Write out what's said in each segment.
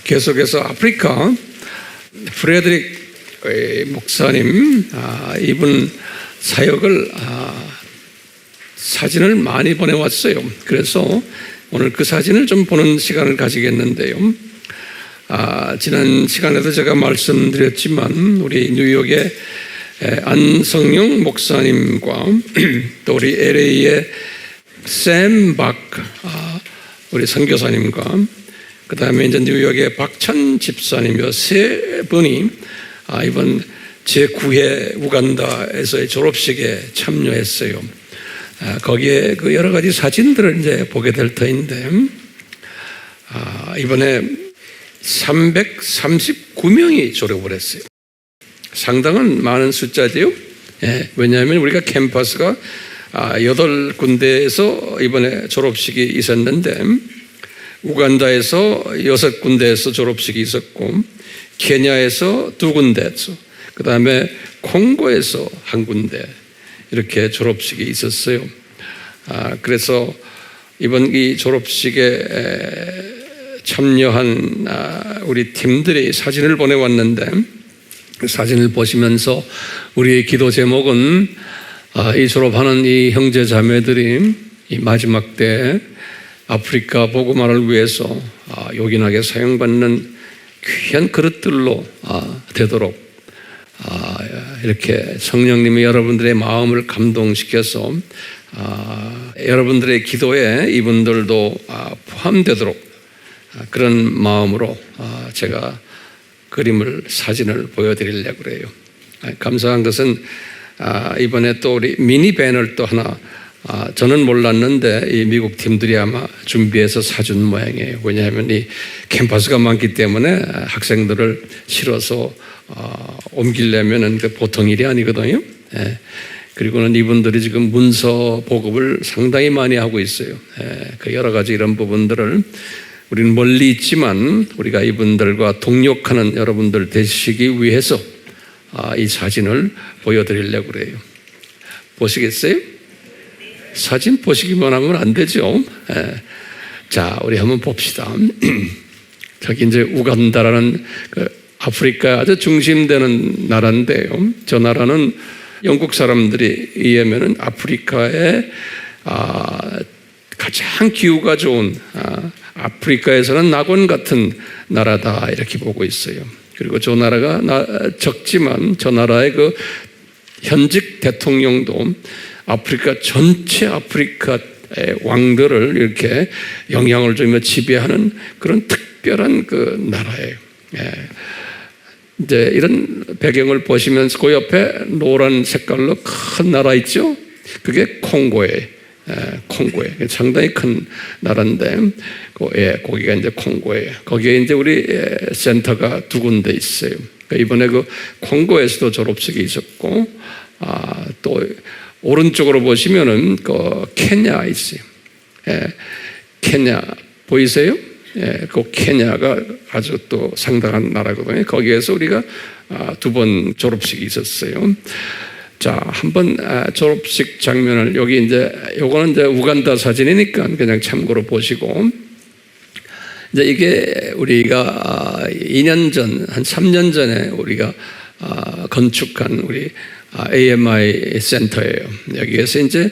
계속해서 아프리카 프레드릭 목사님 이분 사역을 사진을 많이 보내왔어요. 그래서 오늘 그 사진을 좀 보는 시간을 가지겠는데요. 지난 시간에도 제가 말씀드렸지만 우리 뉴욕의 안성영 목사님과 또 우리 LA의 샘 박 우리 선교사님과 그 다음에 이제 뉴욕의 박찬 집사님 이 세 분이 이번 제9회 우간다에서의 졸업식에 참여했어요. 거기에 그 여러 가지 사진들을 이제 보게 될 터인데 이번에 339명이 졸업을 했어요. 상당한 많은 숫자지요. 왜냐하면 우리가 캠퍼스가 8군데에서 이번에 졸업식이 있었는데 우간다에서 6군데에서 졸업식이 있었고 케냐에서 2군데에서 그 다음에 콩고에서 1군데 이렇게 졸업식이 있었어요. 그래서 이번 이 졸업식에 참여한 우리 팀들이 사진을 보내왔는데 그 사진을 보시면서 우리의 기도 제목은 이 졸업하는 이 형제 자매들이 이 마지막 때 아프리카 복음화를 위해서 요긴하게 사용받는 귀한 그릇들로 되도록 이렇게 성령님이 여러분들의 마음을 감동시켜서 여러분들의 기도에 이분들도 포함되도록 그런 마음으로 제가 그림을 사진을 보여드리려고 그래요. 감사한 것은 이번에 또 우리 미니 밴을 또 하나 저는 몰랐는데 이 미국 팀들이 아마 준비해서 사준 모양이에요. 왜냐하면 이 캠퍼스가 많기 때문에 학생들을 실어서 옮기려면 보통 일이 아니거든요. 그리고는 이분들이 지금 문서 보급을 상당히 많이 하고 있어요. 그 여러 가지 이런 부분들을 우리는 멀리 있지만 우리가 이분들과 동역하는 여러분들 되시기 위해서 이 사진을 보여드리려고 그래요. 보시겠어요? 사진 보시기만 하면 안 되죠. 자, 우리 한번 봅시다. 저기 이제 우간다라는 그 아프리카 아주 중심되는 나라인데요. 저 나라는 영국 사람들이 의하면은 아프리카의 가장 기후가 좋은 아프리카에서는 낙원 같은 나라다 이렇게 보고 있어요. 그리고 저 나라가 적지만 저 나라의 그 현직 대통령도 아프리카 전체 아프리카의 왕들을 이렇게 영향을 주며 지배하는 그런 특별한 그 나라예요. 이제 이런 배경을 보시면서 그 옆에 노란 색깔로 큰 나라 있죠? 그게 콩고예요. 콩고에 상당히 큰 나라인데, 거기가 이제 콩고예요. 거기에 이제 우리 센터가 2군데 있어요. 이번에 그 콩고에서도 졸업식이 있었고, 또 오른쪽으로 보시면은 그 케냐 있어요. 케냐 보이세요? 그 케냐가 아주 또 상당한 나라거든요. 거기에서 우리가 2번 졸업식이 있었어요. 자, 한번 졸업식 장면을 여기 이제 요거는 이제 우간다 사진이니까 그냥 참고로 보시고, 이제 이게 우리가 2년 전, 한 3년 전에 우리가 건축한 우리 AMI 센터예요. 여기에서 이제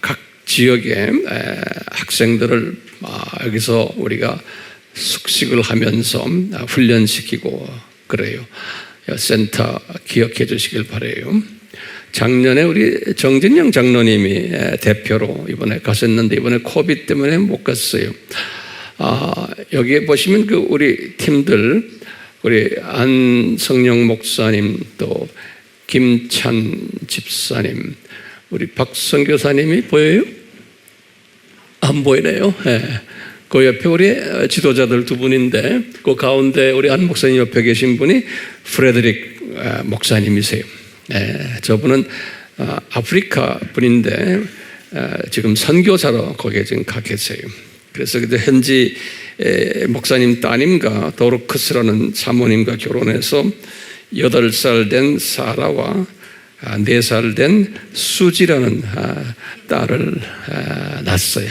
각 지역의 학생들을 여기서 우리가 숙식을 하면서 훈련시키고 그래요. 센터 기억해 주시길 바라요. 작년에 우리 정진영 장로님이 대표로 이번에 갔었는데 이번에 코비드 때문에 못 갔어요. 여기에 보시면 그 우리 팀들, 우리 안성영 목사님, 또 김찬 집사님, 우리 박선교사님이 보여요? 안 보이네요. 그 옆에 우리 지도자들 2분인데 그 가운데 우리 안 목사님 옆에 계신 분이 프레드릭 목사님이세요. 저분은 아프리카 분인데 지금 선교사로 거기에 지금 가 계세요. 그래서 현지 목사님 따님과 도르크스라는 사모님과 결혼해서 8살 된 사라와 4살 된 수지라는 딸을 낳았어요.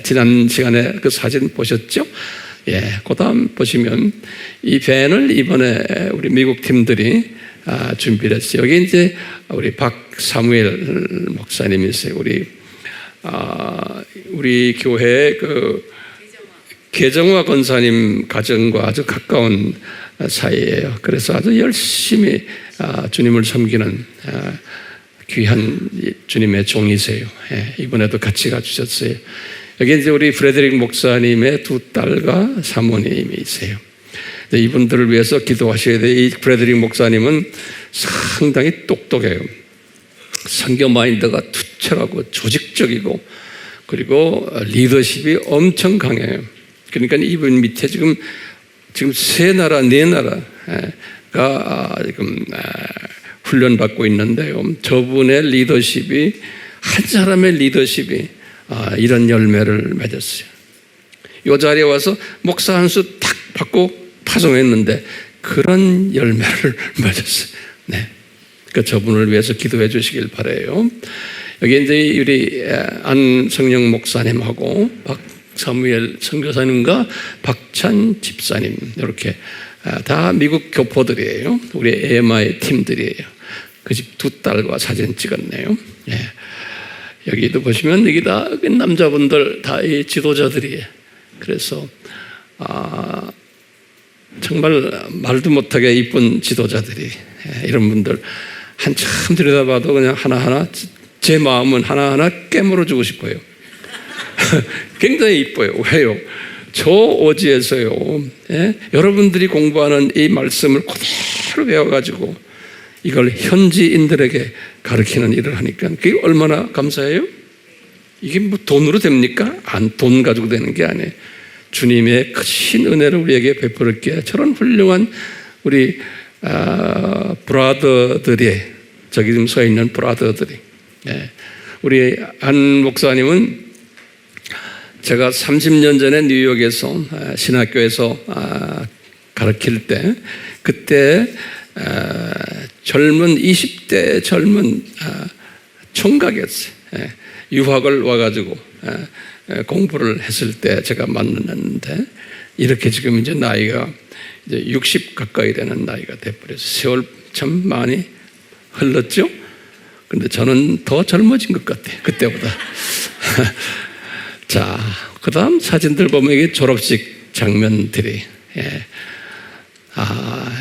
지난 시간에 그 사진 보셨죠? 예, 그다음 보시면 이 밴을 이번에 우리 미국 팀들이 준비를 했어요. 여기 이제 우리 박사무엘 목사님이세요. 우리 교회 그 계정화 권사님 가정과 아주 가까운 사이예요. 그래서 아주 열심히 주님을 섬기는 귀한 주님의 종이세요. 예, 이번에도 같이 가주셨어요. 여기 이제 우리 프레드릭 목사님의 두 딸과 사모님이세요. 이분들을 위해서 기도하셔야 돼요. 이 프레드릭 목사님은 상당히 똑똑해요. 선교 마인드가 투철하고 조직적이고 그리고 리더십이 엄청 강해요. 그러니까 이분 밑에 지금 세 나라, 네 나라가 지금 훈련받고 있는데요. 저분의 리더십이, 한 사람의 리더십이 이런 열매를 맺었어요. 이 자리에 와서 목사 한 수 탁 받고 파송했는데 그런 열매를 맺었어요. 네. 그 저분을 위해서 기도해 주시길 바라요. 여기 이제 우리 안성령 목사님하고 박사무엘 선교사님과 박찬 집사님 이렇게 다 미국 교포들이에요. 우리 AMI 팀들이에요. 그 집 두 딸과 사진 찍었네요. 예. 여기도 보시면 여기 다 남자분들 다 이 지도자들이에요. 그래서 정말 말도 못하게 이쁜 지도자들이, 이런 분들 한참 들여다봐도 그냥 하나하나 제 마음은 하나하나 깨물어 주고 싶어요. 굉장히 이뻐요. 왜요? 저 오지에서요, 여러분들이 공부하는 이 말씀을 그대로 배워가지고 이걸 현지인들에게 가르치는 일을 하니까 그게 얼마나 감사해요? 이게 뭐 돈으로 됩니까? 돈 가지고 되는 게 아니에요. 주님의 크신 은혜를 우리에게 베풀었기에 저런 훌륭한 우리 브라더들이, 저기 지금 서 있는 브라더들이, 우리 한 목사님은 제가 30년 전에 뉴욕에서 신학교에서 가르칠 때, 그때 젊은 20대 젊은 총각이었어요. 유학을 와가지고 공부를 했을 때 제가 만났는데, 이렇게 지금 이제 나이가 이제 60 가까이 되는 나이가 돼버렸어요. 세월 참 많이 흘렀죠. 근데 저는 더 젊어진 것 같아요, 그때보다. 자, 그 다음 사진들 보면 이게 졸업식 장면들이,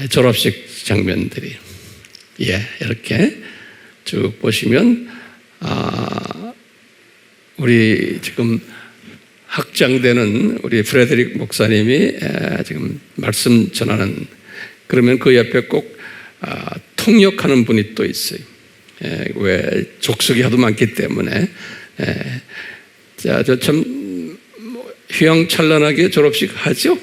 졸업식 장면들이, 이렇게 쭉 보시면, 우리 지금 학장되는 우리 프레드릭 목사님이 지금 말씀 전하는, 그러면 그 옆에 꼭 통역하는 분이 또 있어요. 왜 족속이 하도 많기 때문에. 자, 저 참 휘황찬란하게 졸업식 하죠.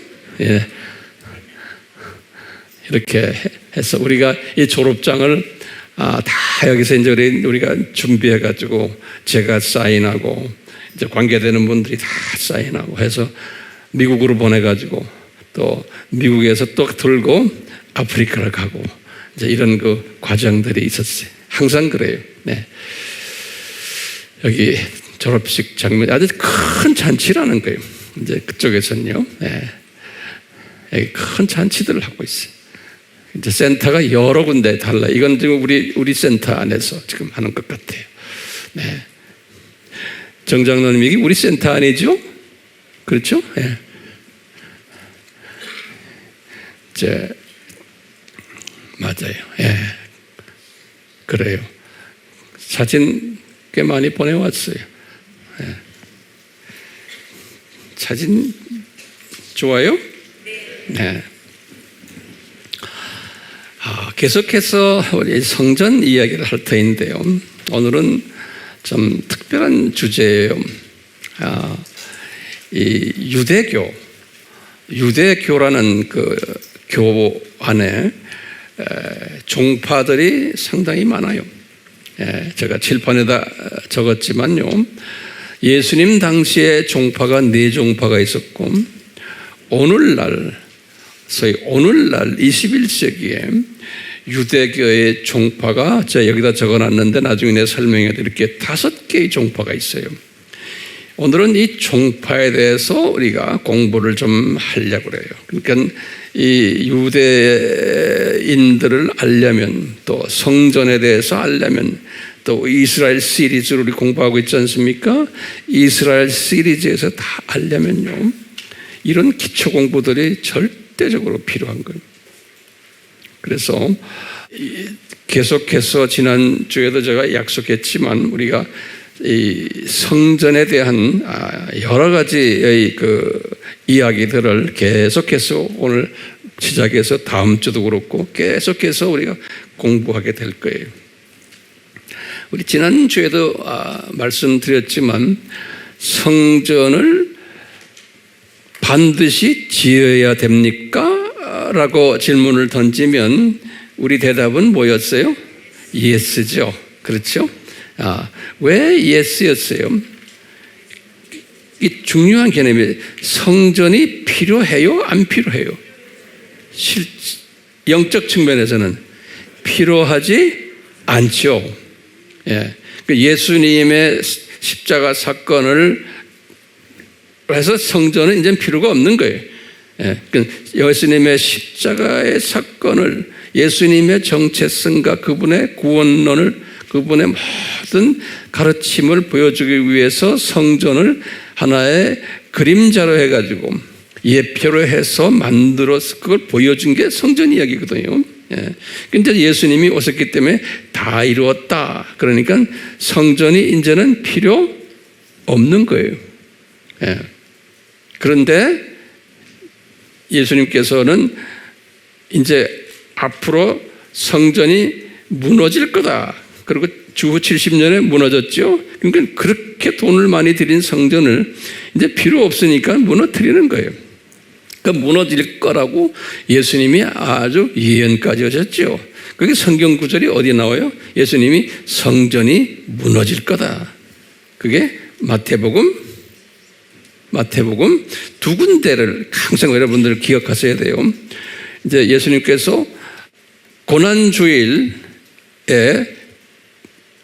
이렇게 해서 우리가 이 졸업장을 다 여기서 이제 우리가 준비해가지고 제가 사인하고 이제 관계되는 분들이 다 사인하고 해서 미국으로 보내가지고 또 미국에서 또 들고 아프리카를 가고 이제 이런 그 과정들이 있었어요. 항상 그래요. 네. 여기 졸업식 장면 아주 큰 잔치라는 거예요. 이제 그쪽에서는요. 여기 큰 잔치들을 하고 있어요. 이제 센터가 여러 군데 달라요. 이건 지금 우리 센터 안에서 지금 하는 것 같아요. 네. 정장로님이 우리 센터 아니죠? 그렇죠? 맞아요. 그래요. 사진 꽤 많이 보내왔어요. 사진 좋아요? 네. 계속해서 우리 성전 이야기를 할 터인데요. 오늘은 좀 특별한 주제예요. 이 유대교라는 그 교 안에 종파들이 상당히 많아요. 제가 칠판에다 적었지만요. 예수님 당시에 종파가 4종파가 있었고, 오늘날 21세기에 유대교의 종파가 제가 여기다 적어놨는데 나중에 내가 설명해 드릴게요. 5개의 종파가 있어요. 오늘은 이 종파에 대해서 우리가 공부를 좀 하려고 그래요. 그러니까 이 유대인들을 알려면, 또 성전에 대해서 알려면, 또 이스라엘 시리즈를 우리 공부하고 있지 않습니까? 이스라엘 시리즈에서 다 알려면요, 이런 기초 공부들이 절대적으로 필요한 거예요. 그래서 계속해서 지난주에도 제가 약속했지만, 우리가 이 성전에 대한 여러 가지의 그 이야기들을 계속해서 오늘 시작해서 다음 주도 그렇고 계속해서 우리가 공부하게 될 거예요. 우리 지난주에도 말씀드렸지만, 성전을 반드시 지어야 됩니까? 라고 질문을 던지면 우리 대답은 뭐였어요? 예스죠. 그렇죠? 왜 예스였어요? 이 중요한 개념이에요. 성전이 필요해요? 안 필요해요? 영적 측면에서는 필요하지 않죠. 예수님의 십자가 사건을 해서 성전은 이제 필요가 없는 거예요. 예수님의 십자가의 사건을, 예수님의 정체성과 그분의 구원론을, 그분의 모든 가르침을 보여주기 위해서 성전을 하나의 그림자로 해가지고 예표로 해서 만들어서 그걸 보여준 게 성전 이야기거든요. 근데 예수님이 오셨기 때문에 다 이루었다. 그러니까 성전이 이제는 필요 없는 거예요. 그런데 예수님께서는 이제 앞으로 성전이 무너질 거다. 그리고 주후 70년에 무너졌죠. 그러니까 그렇게 돈을 많이 들인 성전을 이제 필요 없으니까 무너뜨리는 거예요. 그러니까 무너질 거라고 예수님이 아주 예언까지 하셨죠. 그게 성경 구절이 어디 나와요? 예수님이 성전이 무너질 거다. 그게 마태복음 두 군데를 항상 여러분들 기억하셔야 돼요. 이제 예수님께서 고난주일에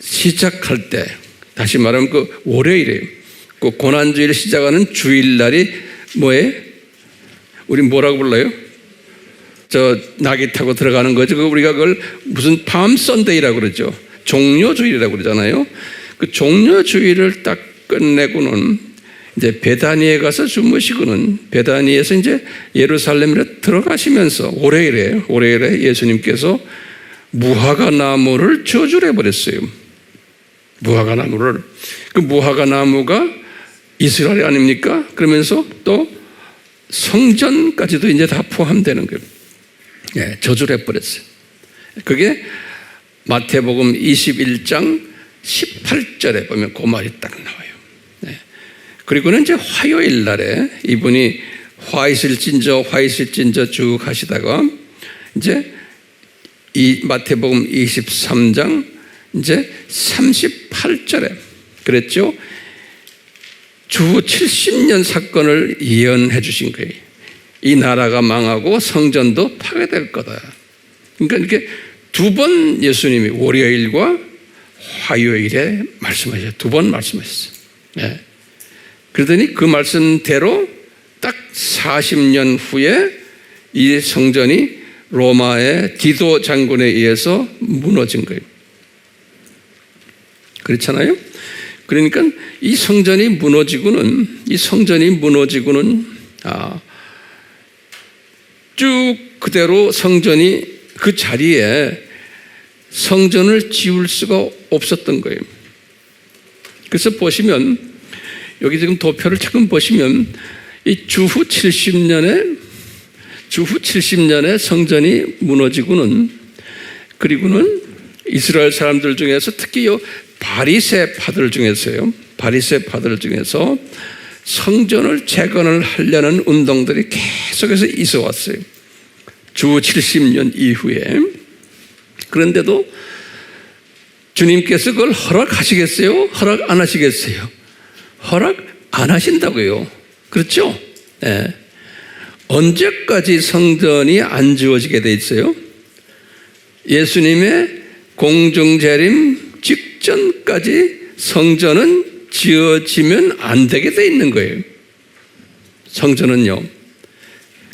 시작할 때, 다시 말하면 그 월요일이에요. 그 고난주일 시작하는 주일날이 뭐예요? 우리 뭐라고 불러요? 저 나귀 타고 들어가는 거죠. 우리가 그걸 무슨 밤 선데이라고 그러죠. 종료주일이라고 그러잖아요. 그 종료주일을 딱 끝내고는 이제 베다니에 가서 주무시고는 베다니에서 이제 예루살렘으로 들어가시면서 월요일에 예수님께서 무화과 나무를 저주를 해버렸어요. 무화과 나무를. 그 무화과 나무가 이스라엘 아닙니까? 그러면서 또 성전까지도 이제 다 포함되는 거예요. 저주를 해버렸어요. 그게 마태복음 21장 18절에 보면 그 말이 딱 나와요. 그리고는 이제 화요일 날에 이분이 화 있을진저 쭉 하시다가 이제 이 마태복음 23장 이제 38절에 그랬죠. 주후 70년 사건을 예언해 주신 거예요. 이 나라가 망하고 성전도 파괴될 거다. 그러니까 이렇게 두 번 예수님이 월요일과 화요일에 말씀하셨어요. 두 번 말씀하셨어요. 그러더니 그 말씀대로 딱 40년 후에 이 성전이 로마의 디도 장군에 의해서 무너진 거예요. 그렇잖아요? 그러니까 이 성전이 무너지고는 쭉 그대로 성전이 그 자리에 성전을 지을 수가 없었던 거예요. 그래서 보시면 여기 지금 도표를 조금 보시면 이 주후 70년에 성전이 무너지고는, 그리고는 이스라엘 사람들 중에서 특히 바리새파들 중에서 성전을 재건을 하려는 운동들이 계속해서 있어 왔어요. 주후 70년 이후에. 그런데도 주님께서 그걸 허락하시겠어요? 허락 안 하시겠어요? 허락 안 하신다고요. 그렇죠? 언제까지 성전이 안 지어지게 돼 있어요? 예수님의 공중재림 직전까지 성전은 지어지면 안 되게 돼 있는 거예요. 성전은요.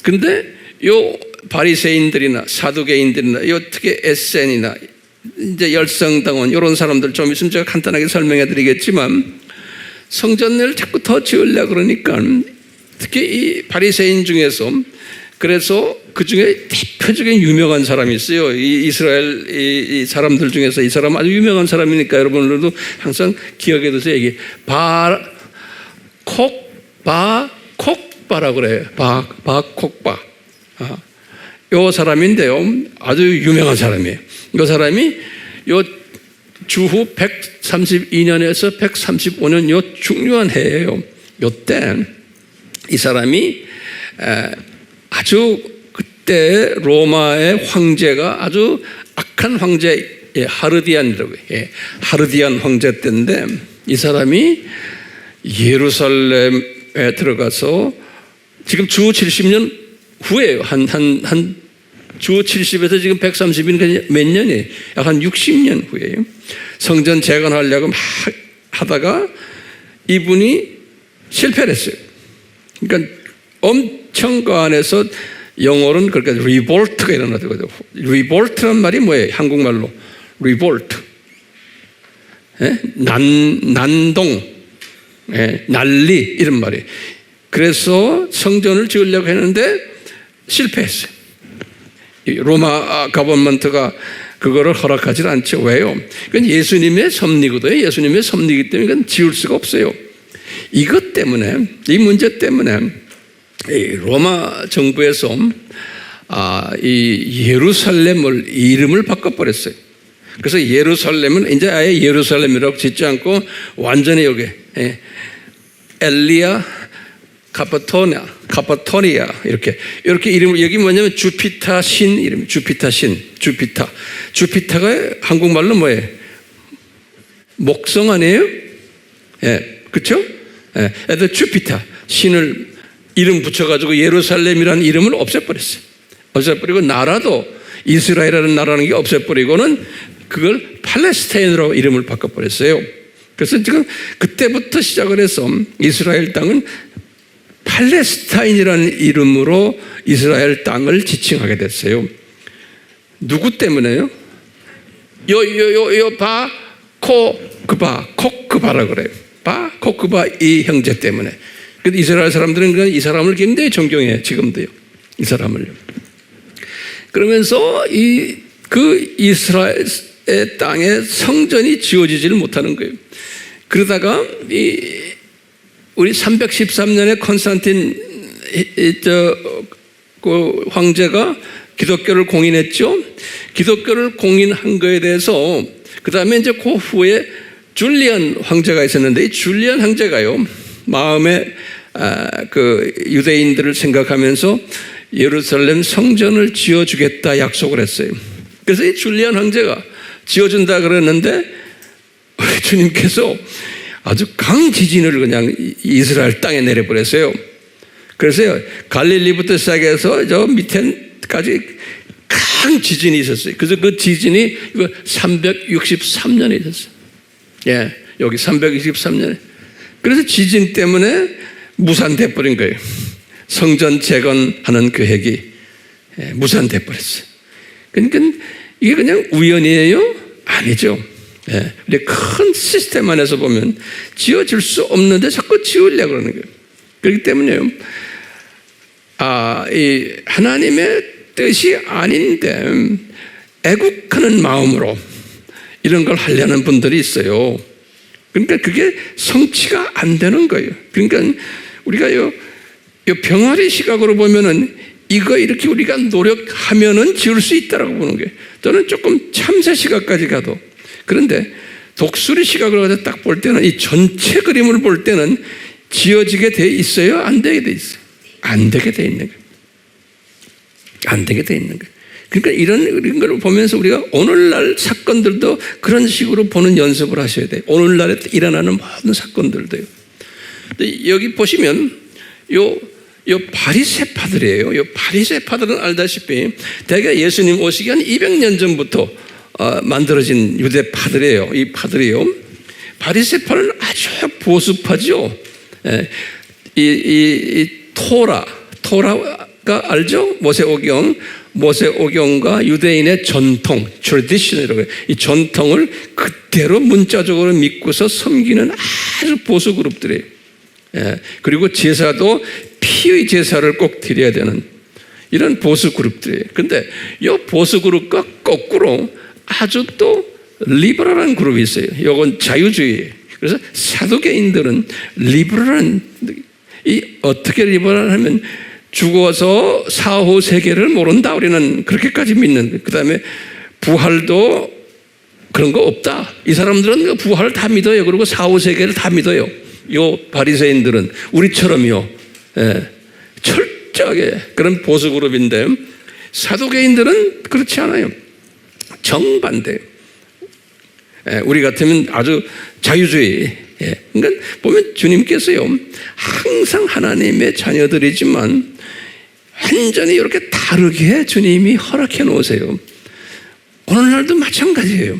근데 요 바리새인들이나 사두개인들이나 요 특히 에센이나 이제 열성당원 이런 사람들 좀 있으면 제가 간단하게 설명해 드리겠지만 성전을 자꾸 더 지으려고 그러니까 특히 이 바리새인 중에서 그래서 그 중에 대표적인 유명한 사람이 있어요. 이 이스라엘 이 사람들 중에서 이 사람 아주 유명한 사람이니까 여러분들도 항상 기억해 두세요. 이게 바콕바라고 그래요. 바콕바. 요 사람인데요. 아주 유명한 사람이에요. 이 사람이 요 주후 132년에서 135년 요 중요한 해예요. 요때 이 사람이 아주 그때 로마의 황제가 아주 악한 황제 하르디안이라고 해요. 하르디안 황제 때인데 이 사람이 예루살렘에 들어가서 지금 주 70년 후에요. 주 70에서 지금 130년 몇 년이에요? 약 한 60년 후에요. 성전 재건하려고 막 하다가 이분이 실패를 했어요. 그러니까 엄청 그 안에서 영어로는 그렇게 리볼트가 일어나더라고요. 리볼트란 말이 뭐예요? 한국말로 리볼트. 난동, 난리 이런 말이에요. 그래서 성전을 지으려고 했는데 실패했어요. 로마 가버먼트가 그거를 허락하지 않죠. 왜요? 그건 예수님의 섭리거든요. 예수님의 섭리이기 때문에 이건 지울 수가 없어요. 이것 때문에, 이 문제 때문에 로마 정부에서 이 예루살렘을 이름을 바꿔버렸어요. 그래서 예루살렘은 이제 아예 예루살렘이라고 짓지 않고 완전히 여기 엘리야 카파토니아 이렇게 이름을 여기 뭐냐면 주피타 신 이름 주피타가 한국말로 뭐예요? 목성 아니에요? 그렇죠? 애들 주피타 신을 이름 붙여가지고 예루살렘이라는 이름을 없애버렸어요. 없애버리고 나라도 이스라엘이라는 나라는 게 없애버리고는 그걸 팔레스타인으로 이름을 바꿔버렸어요. 그래서 지금 그때부터 시작을 해서 이스라엘 땅은 팔레스타인이라는 이름으로 이스라엘 땅을 지칭하게 됐어요. 누구 때문에요? 코크바라고 그래요. 코크바 이 형제 때문에. 근데 이스라엘 사람들은 이 사람을 굉장히 존경해요. 지금도요. 이 사람을요. 그러면서 그 이스라엘 땅에 성전이 지어지지를 못하는 거예요. 그러다가 우리 313년에 콘스탄틴 그 황제가 기독교를 공인했죠. 기독교를 공인한 거에 대해서 그 다음에 이제 그 후에 줄리안 황제가 있었는데 이 줄리안 황제가요 마음에 그 유대인들을 생각하면서 예루살렘 성전을 지어주겠다 약속을 했어요. 그래서 이 줄리안 황제가 지어준다 그랬는데 우리 주님께서 아주 강지진을 그냥 이스라엘 땅에 내려버렸어요. 그래서 갈릴리부터 시작해서 저 밑에까지 강지진이 있었어요. 그래서 그 지진이 363년에 있었어요. 여기 323년에. 그래서 지진 때문에 무산돼 버린 거예요. 성전 재건하는 계획이 무산돼 버렸어요. 그러니까 이게 그냥 우연이에요? 아니죠. 우리 큰 시스템 안에서 보면 지어질 수 없는데 자꾸 지으려고 그러는 거예요. 그렇기 때문에요. 이 하나님의 뜻이 아닌데 애국하는 마음으로 이런 걸 하려는 분들이 있어요. 그러니까 그게 성취가 안 되는 거예요. 그러니까 우리가 요 병아리 시각으로 보면은 이거 이렇게 우리가 노력하면은 지을 수 있다라고 보는 거예요. 또는 조금 참새 시각까지 가도. 그런데 독수리 시각으로 가서 딱 볼 때는 이 전체 그림을 볼 때는 지어지게 돼 있어요? 안 되게 돼 있어요? 안 되게 돼 있는 거예요. 안 되게 돼 있는 거예요. 그러니까 이런 걸 보면서 우리가 오늘날 사건들도 그런 식으로 보는 연습을 하셔야 돼요. 오늘날에 일어나는 모든 사건들도요. 여기 보시면 요 바리새파들이에요. 요 바리새파들은 알다시피 대개 예수님 오시기 한 200년 전부터 만들어진 유대파들이에요. 이 파들이요. 바리새파는 아주 보수파죠. 이 토라가 알죠? 모세오경과 유대인의 전통, tradition이라고 해요. 이 전통을 그대로 문자적으로 믿고서 섬기는 아주 보수 그룹들이에요. 그리고 제사도 피의 제사를 꼭 드려야 되는 이런 보수 그룹들이에요. 근데 이 보수 그룹과 거꾸로 아주 또 리버럴한 그룹이 있어요. 이건 자유주의예요. 그래서 사두개인들은 리버럴한, 어떻게 리버럴하면 죽어서 사후 세계를 모른다, 우리는 그렇게까지 믿는. 그 다음에 부활도 그런 거 없다. 이 사람들은 부활을 다 믿어요. 그리고 사후 세계를 다 믿어요. 요 바리새인들은 우리처럼요, 철저하게 그런 보수 그룹인데, 사두개인들은 그렇지 않아요. 정반대. 우리 같으면 아주 자유주의. 그러니까 보면 주님께서요, 항상 하나님의 자녀들이지만 완전히 이렇게 다르게 주님이 허락해 놓으세요. 오늘날도 마찬가지예요.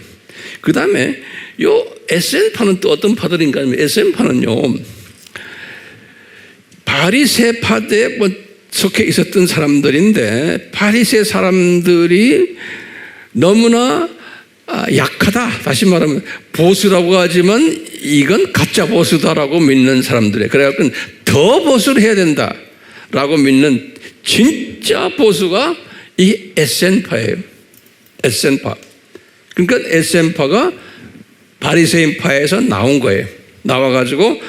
그 다음에 요 SN파는 또 어떤 파들인가 하면, SN파는요, 바리새파대에 속해 있었던 사람들인데, 바리새 사람들이 너무나 약하다. 다시 말하면 보수라고 하지만 이건 가짜 보수다라고 믿는 사람들이에요. 그래갖고 더 보수를 해야 된다라고 믿는 진짜 보수가 이 SN파예요. SN파. 그러니까 SN파가 바리새인파에서 나온 거예요. 나와가지고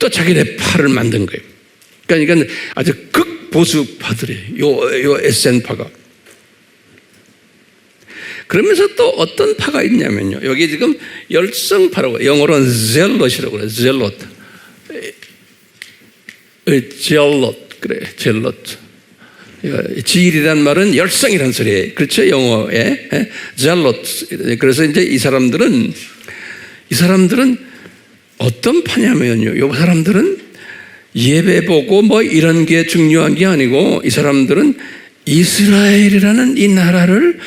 또 자기네 파를 만든 거예요. 그러니까 아주 극보수파들이에요. 요 SN파가. 그러면서 또 어떤 파가 있냐면요, 여기 지금 열성파라고, 영어로는 zealot이라고 그래요. zealot. 그래, zealot. 지일이란 말은 열성이란 소리예요. 그렇죠? 영어에. zealot. 그래서 이제 이 사람들은 어떤 파냐면요, 이 사람들은 예배 보고 뭐 이런 게 중요한 게 아니고, 이 사람들은 이스라엘이라는 이 나라를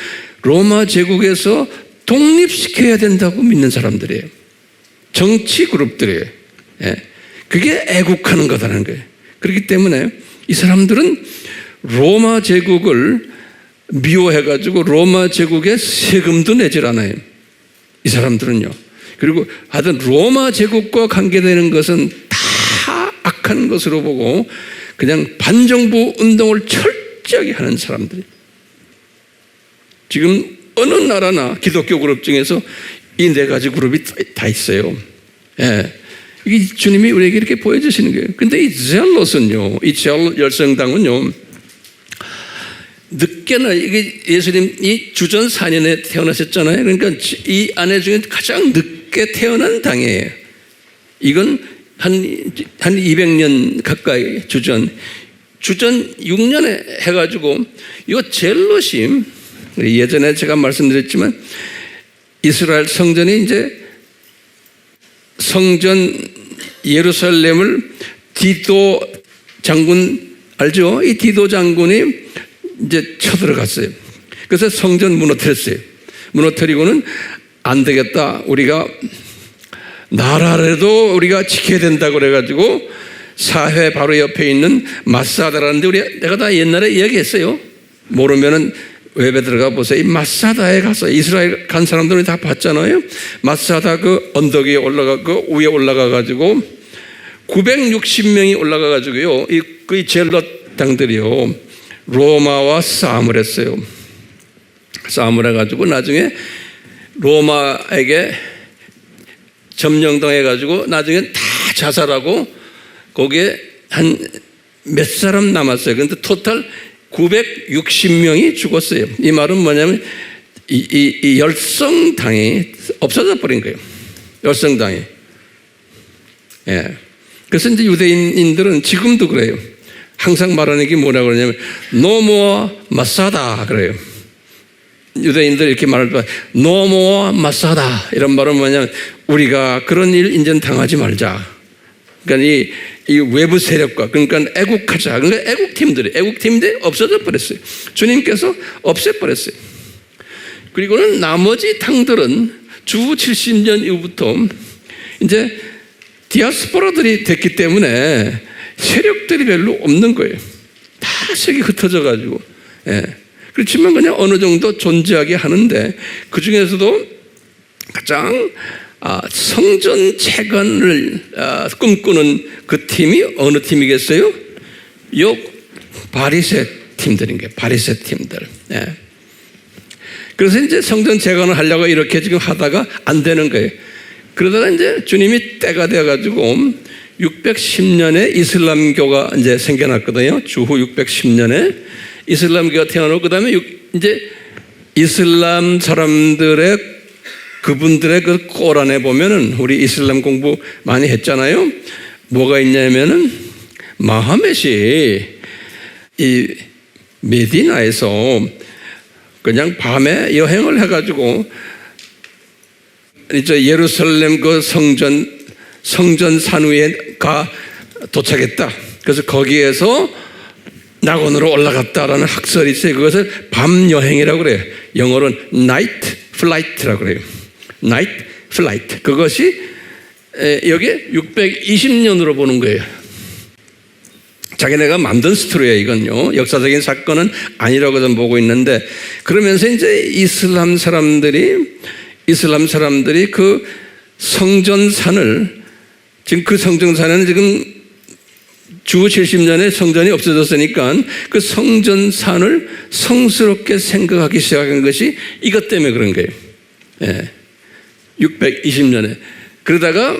로마 제국에서 독립시켜야 된다고 믿는 사람들이에요. 정치 그룹들이에요. 그게 애국하는 거다라는 거예요. 그렇기 때문에 이 사람들은 로마 제국을 미워해가지고 로마 제국에 세금도 내질 않아요. 이 사람들은요. 그리고 하여튼 로마 제국과 관계되는 것은 다 악한 것으로 보고 그냥 반정부 운동을 철저하게 하는 사람들이에요. 지금 어느 나라나 기독교 그룹 중에서 이 네 가지 그룹이 다 있어요. 이게 주님이 우리에게 이렇게 보여주시는 거예요. 근데 이 제알롯은요, 이 제알롯 열성당은요, 늦게나, 이게 예수님이 주전 4년에 태어나셨잖아요. 그러니까 이 안에 중에 가장 늦게 태어난 당이에요. 이건 한 200년 가까이 주전 6년에 해가지고, 이 제알롯이, 예전에 제가 말씀드렸지만 이스라엘 성전이 이제 성전 예루살렘을 디도 장군 알죠? 이 디도 장군이 이제 쳐들어갔어요. 그래서 성전 무너뜨렸어요. 무너뜨리고는 안 되겠다, 우리가 나라라도 우리가 지켜야 된다고 그래가지고 사회 바로 옆에 있는 마사다라는데, 내가 다 옛날에 이야기했어요. 모르면은 웹에 들어가 보세요. 이 마사다에 가서, 이스라엘 간 사람들이 다 봤잖아요. 마사다 그 언덕 위에 위에 올라가가지고 960명이 올라가가지고요, 그 제알롯 당들이요, 로마와 싸움을 했어요. 싸움을 해가지고 나중에 로마에게 점령당해가지고 나중에 다 자살하고 거기에 한 몇 사람 남았어요. 근데 토탈 960명이 죽었어요. 이 말은 뭐냐면 이 열성당이 없어져 버린 거예요. 열성당이. 그래서 이제 유대인들은 지금도 그래요. 항상 말하는 게 뭐라고 그러냐면 No more 마사다 그래요. 유대인들 이렇게 말할 때 No more 마사다, 이런 말은 뭐냐면 우리가 그런 일 인전 당하지 말자. 그러니까 이 외부 세력과, 그러니까 애국하자. 그러니까 애국팀들이 없어져 버렸어요. 주님께서 없애버렸어요. 그리고는 나머지 당들은 주 70년 이후부터 이제 디아스포라들이 됐기 때문에 세력들이 별로 없는 거예요. 다 세계 흩어져 가지고. 예. 그렇지만 그냥 어느 정도 존재하게 하는데, 그 중에서도 가장 성전 재건을 꿈꾸는 그 팀이 어느 팀이겠어요? 요 바리새 팀들인 거예요. 바리새 팀들. 예. 그래서 이제 성전 재건을 하려고 이렇게 지금 하다가 안 되는 거예요. 그러다가 이제 주님이 때가 되어가지고 610년에 이슬람교가 이제 생겨났거든요. 주후 610년에 이슬람교가 태어나고, 그 다음에 이제 이슬람 사람들의 그분들의 그 꼬란에 보면은, 우리 이슬람 공부 많이 했잖아요. 뭐가 있냐면은 마하멧이 이 메디나에서 그냥 밤에 여행을 해가지고 이제 예루살렘 그 성전 산 위에 도착했다. 그래서 거기에서 낙원으로 올라갔다라는 학설이 있어요. 그것을 밤 여행이라고 그래요. 영어로는 night flight라고 그래요. night flight. 그것이 여기 620년으로 보는 거예요. 자기네가 만든 스토리예요, 이건요. 역사적인 사건은 아니라고 저는 보고 있는데, 그러면서 이제 이슬람 사람들이 그 성전산을, 지금 그 성전산에는 지금 주 70년에 성전이 없어졌으니까 그 성전산을 성스럽게 생각하기 시작한 것이 이것 때문에 그런 거예요. 예. 620년에. 그러다가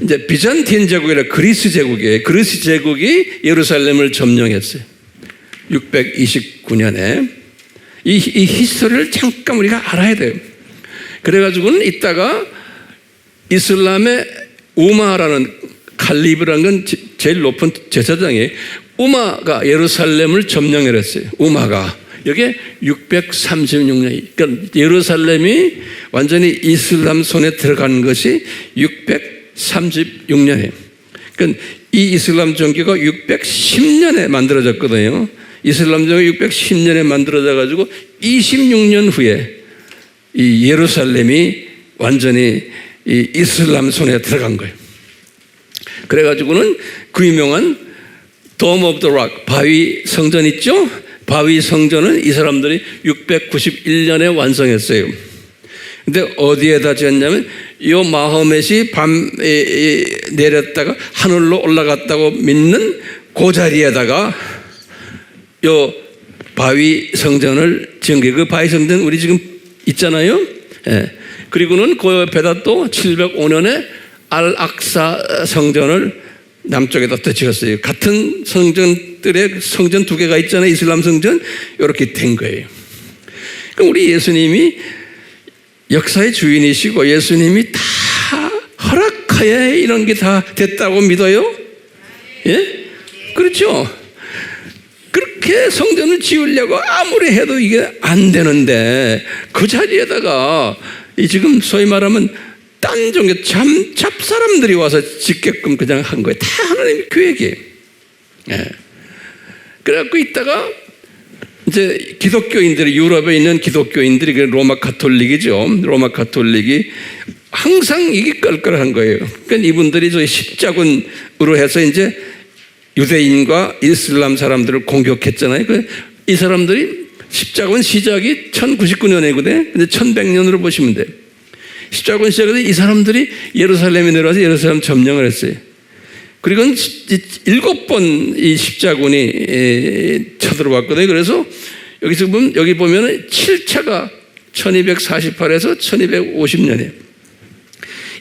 이제 비잔틴 제국이라 그리스 제국이에요. 그리스 제국이 예루살렘을 점령했어요. 629년에. 이 히스토리를 잠깐 우리가 알아야 돼요. 그래가지고는 이따가 이슬람의 우마라는, 칼리브라는 건 제일 높은 제사장이, 우마가 예루살렘을 점령을 했어요. 우마가. 이게 636년. 그러니까 예루살렘이 완전히 이슬람 손에 들어간 것이 636년이에요. 그러니까 이 이슬람 종교가 610년에 만들어졌거든요. 이슬람 종교가 610년에 만들어져 가지고 26년 후에 이 예루살렘이 완전히 이 이슬람 손에 들어간 거예요. 그래가지고는 그 유명한 Dome of the Rock, 바위 성전 있죠? 바위 성전은 이 사람들이 691년에 완성했어요. 근데 어디에다 지었냐면, 이 마호멧이 밤에 내렸다가 하늘로 올라갔다고 믿는 그 자리에다가 요 바위 성전을 지은 게, 그 바위 성전 우리 지금 있잖아요. 예. 그리고는 그 옆에다 또 705년에 알-악사 성전을 남쪽에다 또 지었어요. 같은 성전들의 성전 두 개가 있잖아요. 이슬람 성전. 이렇게 된 거예요. 그럼 우리 예수님이 역사의 주인이시고 예수님이 다 허락하에 이런 게 다 됐다고 믿어요? 예? 그렇죠? 그렇게 성전을 지으려고 아무리 해도 이게 안 되는데, 그 자리에다가 이 지금 소위 말하면 딴 종교 잡사람들이 와서 짓게끔 그냥 한 거예요. 다 하나님의 계획이에요. 예. 그래갖고 있다가 이제 기독교인들이, 유럽에 있는 기독교인들이, 로마 가톨릭이죠. 로마 가톨릭이 항상 이게 껄껄한 거예요. 그러니까 이분들이 저희 십자군으로 해서 이제 유대인과 이슬람 사람들을 공격했잖아요. 이 사람들이 십자군 시작이 1099년이거든요. 근데 1100년으로 보시면 돼요. 십자군 시작에서 이 사람들이 예루살렘에 내려와서 예루살렘 점령을 했어요. 그리고 7번 이 십자군이 쳐들어왔거든요. 그래서 여기서 보면, 여기 보면 7차가 1248에서 1250년이에요.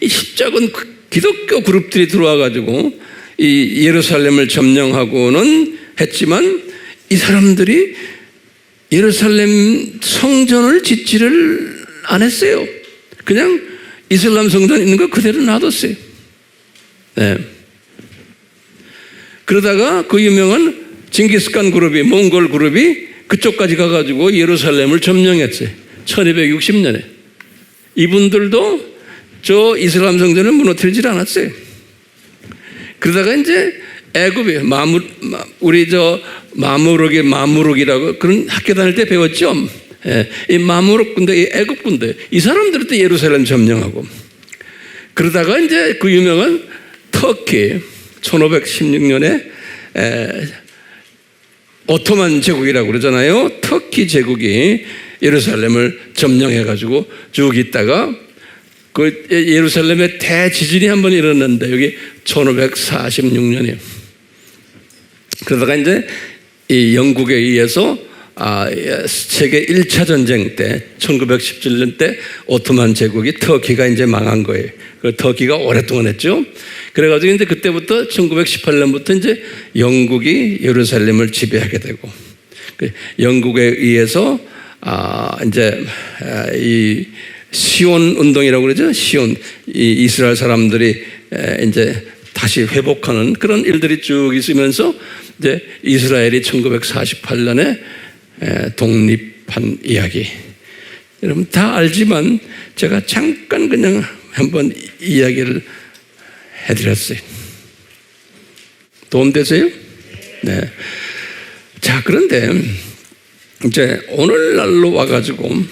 이 십자군 기독교 그룹들이 들어와가지고 이 예루살렘을 점령하고는 했지만, 이 사람들이 예루살렘 성전을 짓지를 안 했어요. 그냥 이슬람 성전 있는 거 그대로 놔뒀어요. 네. 그러다가 그 유명한 징기스칸 그룹이, 몽골 그룹이 그쪽까지 가가지고 예루살렘을 점령했어요. 1260년에. 이분들도 저 이슬람 성전을 무너뜨리질 않았어요. 그러다가 이제 애굽이, 우리 저 마무룩이라고 그런 학교 다닐 때 배웠죠. 이 마무룩 군대, 이 애굽 군대, 이 사람들도 예루살렘 점령하고, 그러다가 이제 그 유명한 터키 1516년에 오토만 제국이라고 그러잖아요. 터키 제국이 예루살렘을 점령해가지고 쭉 있다가 그 예루살렘에 대지진이 한번 일어났는데 여기 1546년이에요. 그러다가 이제 이 영국에 의해서 세계 1차 전쟁 때 1917년 때 오토만 제국이 터키가 이제 망한 거예요. 그 터키가 오랫동안 했죠. 그래가지고 이제 그때부터 1918년부터 이제 영국이 예루살렘을 지배하게 되고 영국에 의해서 이제 이 시온 운동이라고 그러죠. 시온 이 이스라엘 사람들이 이제 다시 회복하는 그런 일들이 쭉 있으면서 이제 이스라엘이 1948년에 독립한 이야기. 여러분 다 알지만 제가 잠깐 그냥 한번 이야기를 해드렸어요. 도움되세요? 네. 자, 그런데 이제 오늘날로 와가지고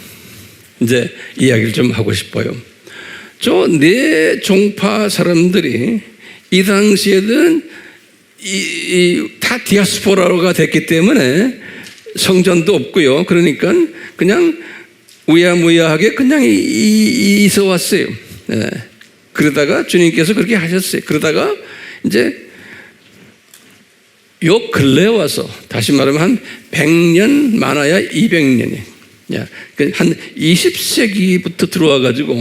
이제 이야기를 좀 하고 싶어요. 저 네 종파 사람들이 이 당시에는 다 디아스포라가 됐기 때문에 성전도 없고요. 그러니까 그냥 우야무야하게 그냥 있어 왔어요. 네. 그러다가 주님께서 그렇게 하셨어요. 그러다가 이제 요 근래에 와서 다시 말하면 한 100년 많아야 200년이 한 20세기부터 들어와 가지고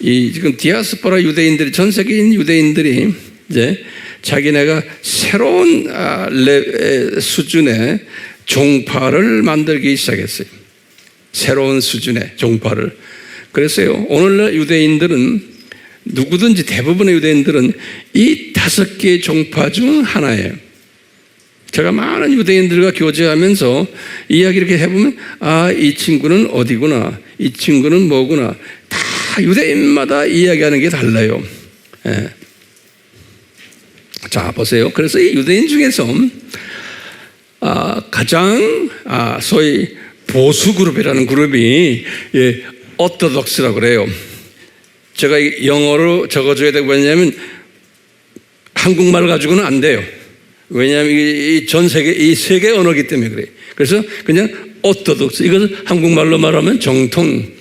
이 지금 디아스포라 유대인들이 전 세계인 유대인들이 이제 자기네가 새로운 수준의 종파를 만들기 시작했어요. 새로운 수준의 종파를. 그래서요 오늘날 유대인들은 누구든지 대부분의 유대인들은 이 5개의 종파 중 하나예요. 제가 많은 유대인들과 교제하면서 이야기 이렇게 해보면 이 친구는 어디구나, 이 친구는 뭐구나, 다 유대인마다 이야기하는 게 달라요. 예. 자 보세요. 그래서 이 유대인 중에서 가장 소위 보수 그룹이라는 그룹이 오토독스라고 그래요. 제가 영어로 적어줘야 되고 왜냐하면 한국말 가지고는 안 돼요. 왜냐하면 이 전 세계 이 세계 언어기 때문에 그래요. 그래서 그냥 오토독스, 이것을 한국말로 말하면 정통.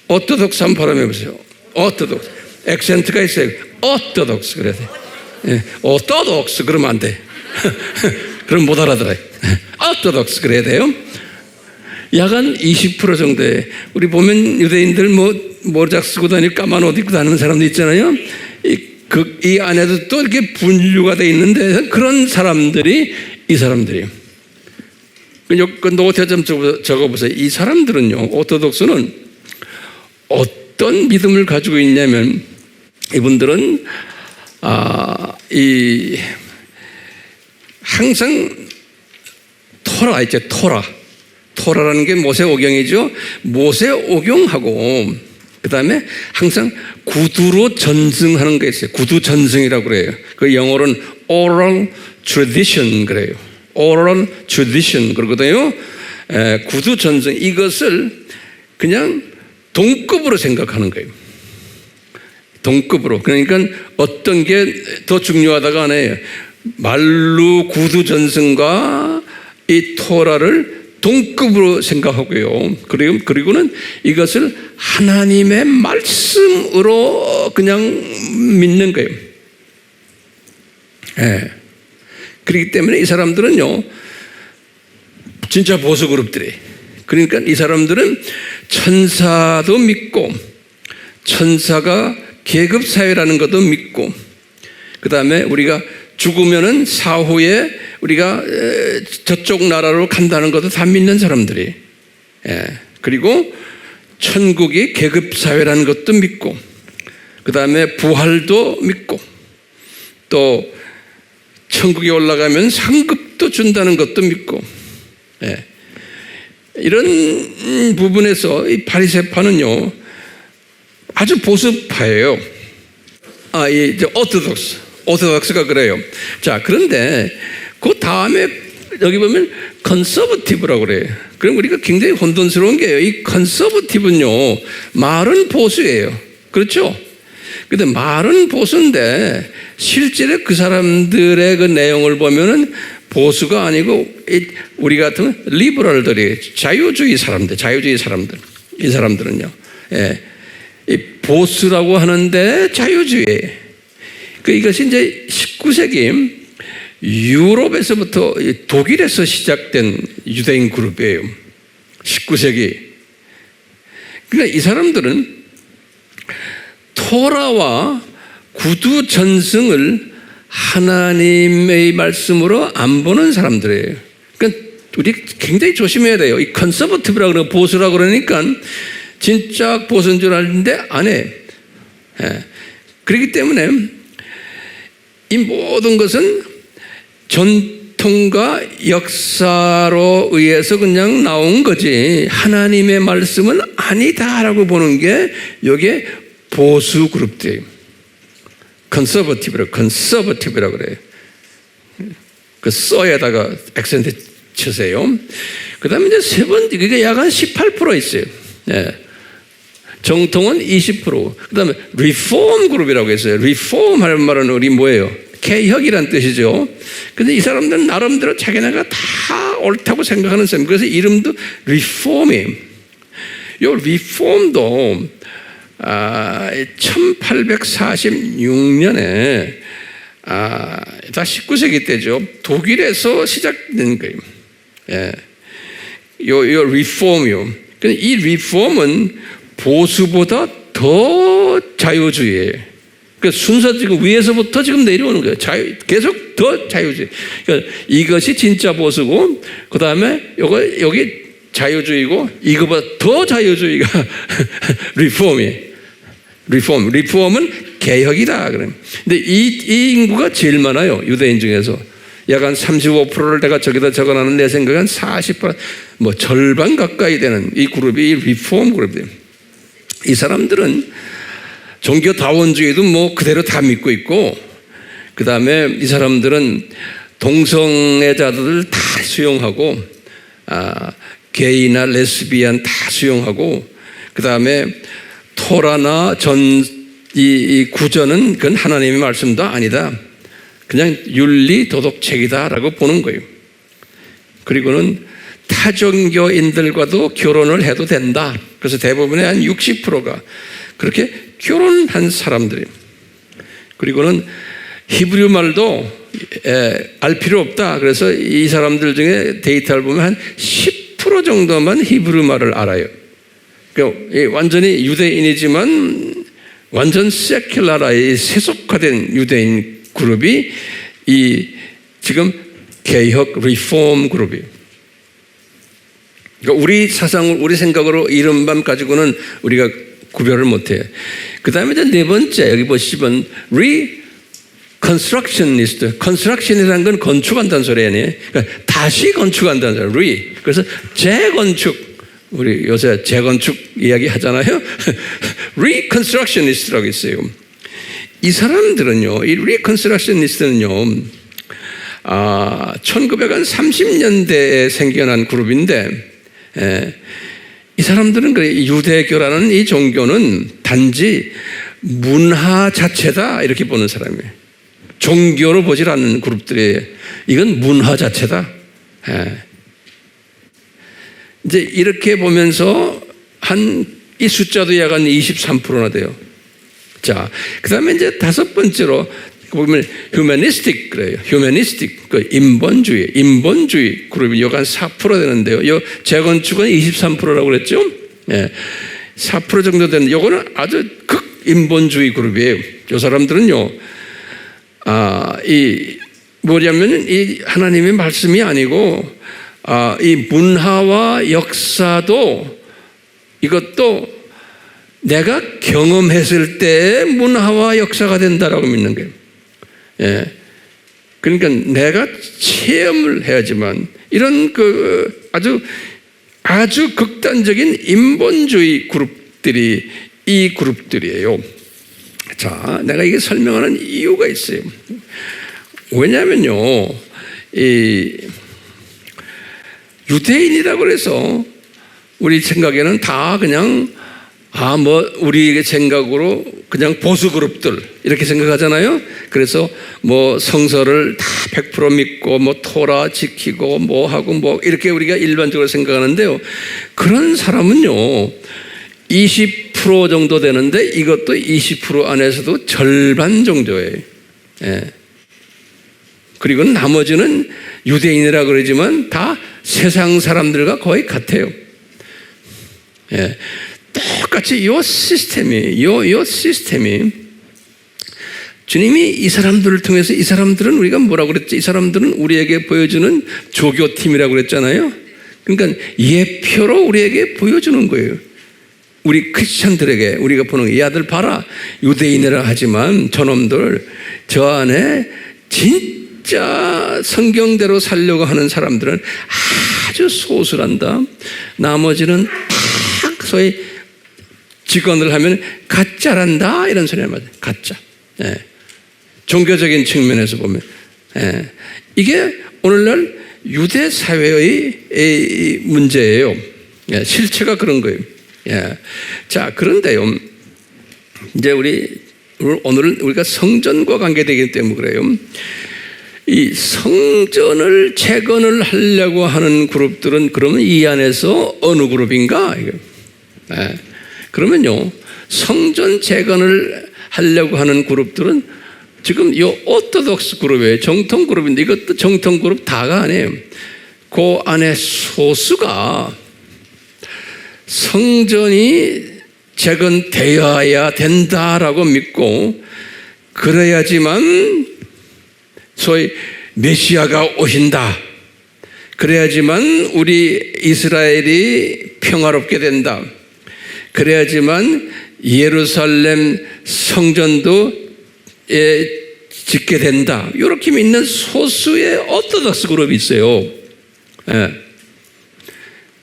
오토독스 한번 발음해 보세요. 오토독스 액센트가 있어요. 오토독스 그래야 돼. 예, 오토독스 그러면 안 돼. 그럼 못 알아들어요. 오토독스 그래야 돼요. 약간 20% 정도에 우리 보면 유대인들 모자 쓰고 다니고 까만 옷 입고 다니는 사람도 있잖아요. 이 안에도 또 이렇게 분류가 돼 있는데 그런 사람들이 이 사람들이에요. 그 노트 좀 적어보세요. 이 사람들은요, 오토독스는 어떤 믿음을 가지고 있냐면 이분들은 항상 토라 있죠. 토라라는 게 모세오경이죠. 모세오경하고 그 다음에 항상 구두로 전승하는 게 있어요. 구두 전승이라고 그래요. 그 영어로는 oral tradition 그래요. oral tradition 그러거든요. 구두 전승 이것을 그냥 동급으로 생각하는 거예요. 동급으로. 그러니까 어떤 게 더 중요하다가 아니에요. 말루 구두 전승과 이 토라를 동급으로 생각하고요. 그리고는 이것을 하나님의 말씀으로 그냥 믿는 거예요. 예. 그렇기 때문에 이 사람들은요, 진짜 보수 그룹들이. 그러니까 이 사람들은 천사도 믿고, 천사가 계급사회라는 것도 믿고, 그 다음에 우리가 죽으면은 사후에 우리가 저쪽 나라로 간다는 것도 다 믿는 사람들이. 예. 그리고 천국이 계급사회라는 것도 믿고, 그 다음에 부활도 믿고, 또 천국에 올라가면 상급도 준다는 것도 믿고. 예. 이런 부분에서 이 바리새파는요 아주 보수파예요. 이제 오토독스가 그래요. 자, 그런데 그 다음에 여기 보면 컨서버티브라고 그래요. 그럼 우리가 굉장히 혼돈스러운 게요. 이 컨서버티브는요, 말은 보수예요. 그렇죠? 근데 말은 보수인데 실제로 그 사람들의 그 내용을 보면은 보수가 아니고 우리 같은 리버럴들이 자유주의 사람들, 이 사람들은요, 이 보수라고 하는데 자유주의. 이것이 이제 19세기 유럽에서부터 독일에서 시작된 유대인 그룹이에요. 19세기. 그러니까 이 사람들은 토라와 구두 전승을 하나님의 말씀으로 안 보는 사람들이에요. 그러니까 우리 굉장히 조심해야 돼요. 이 컨서버티브라고 그러고 보수라고 그러니까 진짜 보수인 줄 아는데 안 해. 그렇기 때문에 이 모든 것은 전통과 역사로 의해서 그냥 나온 거지 하나님의 말씀은 아니다라고 보는 게 여기에 보수 그룹들이에요. 컨서버티브라고 그래요. 그 써에다가 액센트 치세요. 그 다음에 이제 세 번째, 그게 약 한 18% 있어요. 정통은 20%. 그 다음에 리폼 그룹이라고 했어요. 리폼 하는 말은 우리 뭐예요? 개혁이란 뜻이죠. 근데 이 사람들은 나름대로 자기네가 다 옳다고 생각하는 사람. 그래서 이름도 리폼이에요. 이 리폼도 1846년에 다 19세기 때죠. 독일에서 시작된 거예요. 요 리폼이요. 근데 이 리폼은 보수보다 더 자유주의예요. 그 순서 지금 위에서부터 지금 내려오는 거예요. 계속 더 자유주의. 그러니까 이것이 진짜 보수고, 그 다음에 여기 자유주의고, 이거보다 더 자유주의가 리폼이에요. 리폼은 개혁이다. 그래요. 근데 이 인구가 제일 많아요. 유대인 중에서. 약 한 35%를 내가 저기다 적어놨는 내 생각은 40%, 뭐 절반 가까이 되는 이 그룹이 리폼 그룹이에요. 이 사람들은 종교 다원주의도 뭐 그대로 다 믿고 있고, 그 다음에 이 사람들은 동성애자들을 다 수용하고, 게이나 레스비안 다 수용하고, 그 다음에 토라나 이 구전은 그건 하나님의 말씀도 아니다. 그냥 윤리 도덕책이다라고 보는 거예요. 그리고는 타종교인들과도 결혼을 해도 된다. 그래서 대부분의 한 60%가 그렇게 결혼한 사람들이에요. 그리고는 히브리 말도 알 필요 없다. 그래서 이 사람들 중에 데이터를 보면 한 10% 정도만 히브리 말을 알아요. 그러니까 완전히 유대인이지만 완전 세큘라라의 세속화된 유대인 그룹이 이 지금 개혁 리폼 그룹이에요. 그러니까 우리 사상을 우리 생각으로 이름만 가지고는 우리가 구별을 못해요. 그 다음에 이제 네 번째 여기 보시면 reconstructionist. construction이라는 건 건축한다는 소리 아니에요. 그러니까 다시 건축한다는 소리. 그래서 재건축. 우리 요새 재건축 이야기 하잖아요. reconstructionist라고 있어요. 이 사람들은요, 이 reconstructionist는요, 1930년대에 생겨난 그룹인데, 이 사람들은 유대교라는 이 종교는 단지 문화 자체다 이렇게 보는 사람이에요. 종교로 보질 않는 그룹들이 이건 문화 자체다. 이제 이렇게 보면서 이 숫자도 약 한 23%나 돼요. 자, 그 다음에 이제 다섯 번째로 보면 휴머니스틱 그래요. 휴머니스틱, 인본주의 그룹이 약 한 4% 되는데요. 이 재건축은 23%라고 그랬죠. 4% 정도 되는, 요거는 아주 극인본주의 그룹이에요. 이 사람들은요, 뭐냐면 이 하나님의 말씀이 아니고, 이 문화와 역사도 이것도 내가 경험했을 때 문화와 역사가 된다라고 믿는 거예요. 그러니까 내가 체험을 해야지만 이런 아주 극단적인 인본주의 그룹들이 이 그룹들이에요. 자, 내가 이게 설명하는 이유가 있어요. 왜냐하면요, 이 유대인이라고 해서 우리 생각에는 다 그냥 우리의 생각으로 그냥 보수 그룹들 이렇게 생각하잖아요. 그래서 성서를 다 100% 믿고 토라 지키고 하고 이렇게 우리가 일반적으로 생각하는데요. 그런 사람은요, 20% 정도 되는데 이것도 20% 안에서도 절반 정도예요. 예. 그리고 나머지는 유대인이라 그러지만 다 세상 사람들과 거의 같아요. 예. 똑같이 요 시스템이 주님이 이 사람들을 통해서, 이 사람들은 우리가 뭐라고 그랬지? 이 사람들은 우리에게 보여주는 조교팀이라고 그랬잖아요. 그러니까 예표로 우리에게 보여주는 거예요. 우리 크리스찬들에게 우리가 보는 이 아들 봐라, 유대인이라 하지만 저놈들 저 안에 진짜 성경대로 살려고 하는 사람들은 아주 소수란다. 나머지는 딱 소위 직언을 하면 가짜란다, 이런 소리를 맞아요. 가짜. 예. 종교적인 측면에서 보면, 예. 이게 오늘날 유대 사회의 문제예요. 예. 실체가 그런 거예요. 예. 자, 그런데요, 이제 오늘은 우리가 성전과 관계되기 때문에 그래요. 이 성전을 재건을 하려고 하는 그룹들은 그러면 이 안에서 어느 그룹인가? 예. 그러면요, 성전 재건을 하려고 하는 그룹들은 지금 이 오토독스 그룹이에요. 정통 그룹인데 이것도 정통 그룹 다가 아니에요. 그 안에 소수가 성전이 재건되어야 된다라고 믿고, 그래야지만 소위 메시아가 오신다, 그래야지만 우리 이스라엘이 평화롭게 된다, 그래야지만 예루살렘 성전도 짓게 된다, 이렇게 믿는 소수의 오토독스 그룹이 있어요. 예.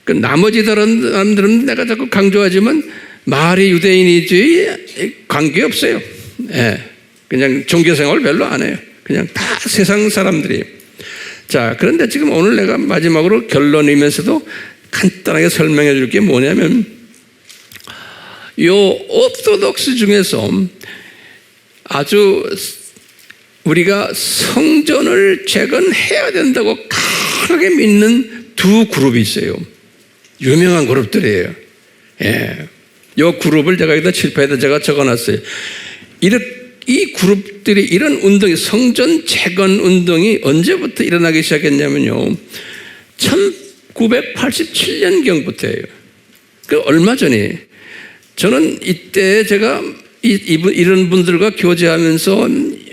그 나머지 다른 사람들은 내가 자꾸 강조하지만 말이 유대인이지 관계없어요. 예. 그냥 종교생활 별로 안 해요. 그냥 다 세상 사람들이에요. 자, 그런데 지금 오늘 내가 마지막으로 결론이면서도 간단하게 설명해 줄 게 뭐냐면, 요 오토독스 중에서 아주 우리가 성전을 재건해야 된다고 강하게 믿는 두 그룹이 있어요. 유명한 그룹들이에요. 예. 요 그룹을 제가 여기다 칠판에다 제가 적어놨어요. 이 그룹들이, 이런 운동이, 성전 재건 운동이 언제부터 일어나기 시작했냐면요, 1987년경부터예요. 그 얼마 전에 저는 이때 제가 이런 분들과 교제하면서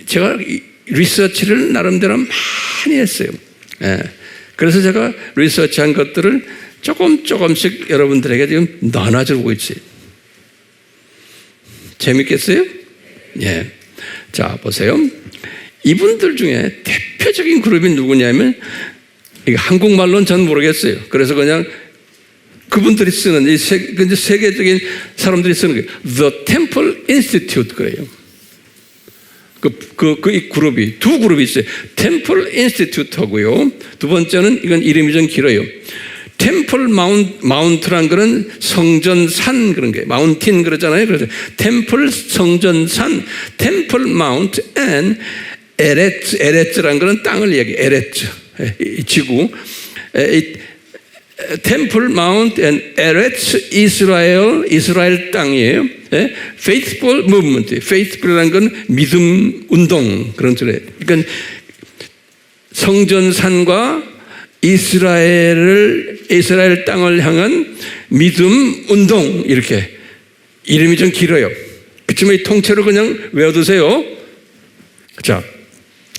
제가 리서치를 나름대로 많이 했어요. 예. 그래서 제가 리서치한 것들을 조금씩 여러분들에게 지금 나눠주고 있어요. 재밌겠어요? 예. 자, 보세요. 이분들 중에 대표적인 그룹이 누구냐면, 이게 한국말로는 전 모르겠어요. 그래서 그냥 그분들이 쓰는, 세계적인 사람들이 쓰는 게 The Temple Institute 거예요. 이 그룹이, 두 그룹이 있어요. Temple Institute 하고요. 두 번째는, 이건 이름이 좀 길어요. 템플 마운트란 거는 성전산 그런 게, 마운틴 그러잖아요. 그래서 템플 성전산, 템플 마운트 앤 에레츠란 거는 땅을 얘기해. 에레츠, 지구. 템플 마운트 앤 에레츠 이스라엘 땅이에요. Faithful Movement, Faithful이라는 건 믿음 운동, 그런 소리예요. 그러니까 성전산과 이스라엘 땅을 향한 믿음 운동, 이렇게 이름이 좀 길어요. 그렇지만 이 통째로 그냥 외워두세요. 자,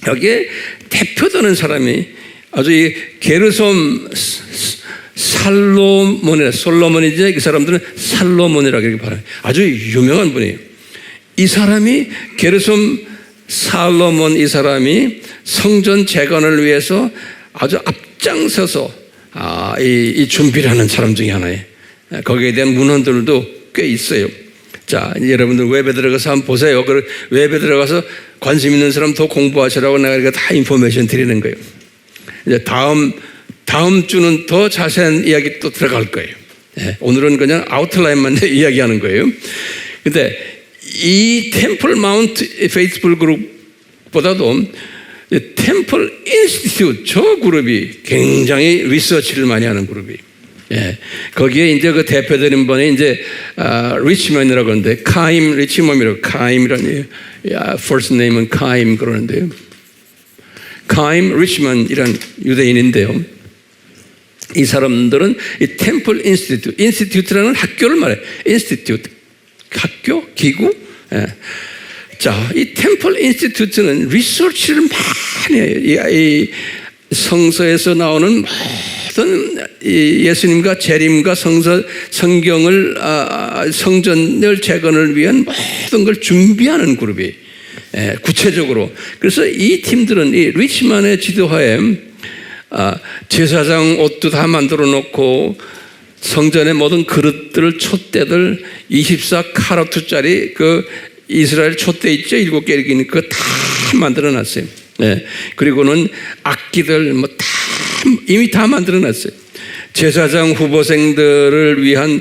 여기에 대표되는 사람이 아주 이 게르솜 솔로몬이죠. 이 사람들은 살로몬이라고 이렇게 말해요. 아주 유명한 분이에요. 이 사람이 게르솜 살로몬, 이 사람이 성전 재건을 위해서 아주 앞장서서 이 준비를 하는 사람 중에 하나예요. 거기에 대한 문헌들도 꽤 있어요. 자, 여러분들 웹에 들어가서 한번 보세요. 웹에 들어가서 관심 있는 사람 더 공부하시라고 내가 이거 다 인포메이션 드리는 거예요. 이제 다음 주는 더 자세한 이야기 또 들어갈 거예요. 예, 오늘은 그냥 아웃라인만 이야기하는 거예요. 근데 이 템플 마운트 페이스풀 그룹보다도 템플 인스티튜트 저 그룹이 굉장히 리서치를 많이 하는 그룹이에요. 예, 거기에 이제 그 대표되는 분이 이제 리치먼이라고 하는데 카임 리치먼이라고 카임이라는 first name은 카임 그러는데요. 카임 리치먼이란 유대인인데요. 이 사람들은 이 템플 인스티튜트, 인스티튜트라는 학교를 말해요. 인스티튜트, 학교, 기구. 예. 자, 이 템플 인스티튜트는 리서치를 많이 해요. 이 성서에서 나오는 모든 예수님과 재림과 성경을 성전을 재건을 위한 모든 걸 준비하는 그룹이 구체적으로. 그래서 이 팀들은 이 리치만의 지도하에 제사장 옷도 다 만들어 놓고 성전의 모든 그릇들, 촛대들 24카라트짜리 그 이스라엘 촛대 있죠? 7개 이렇게 있는 그거 다 만들어 놨어요. 그리고는 악기들 뭐 다 이미 다 만들어 놨어요. 제사장 후보생들을 위한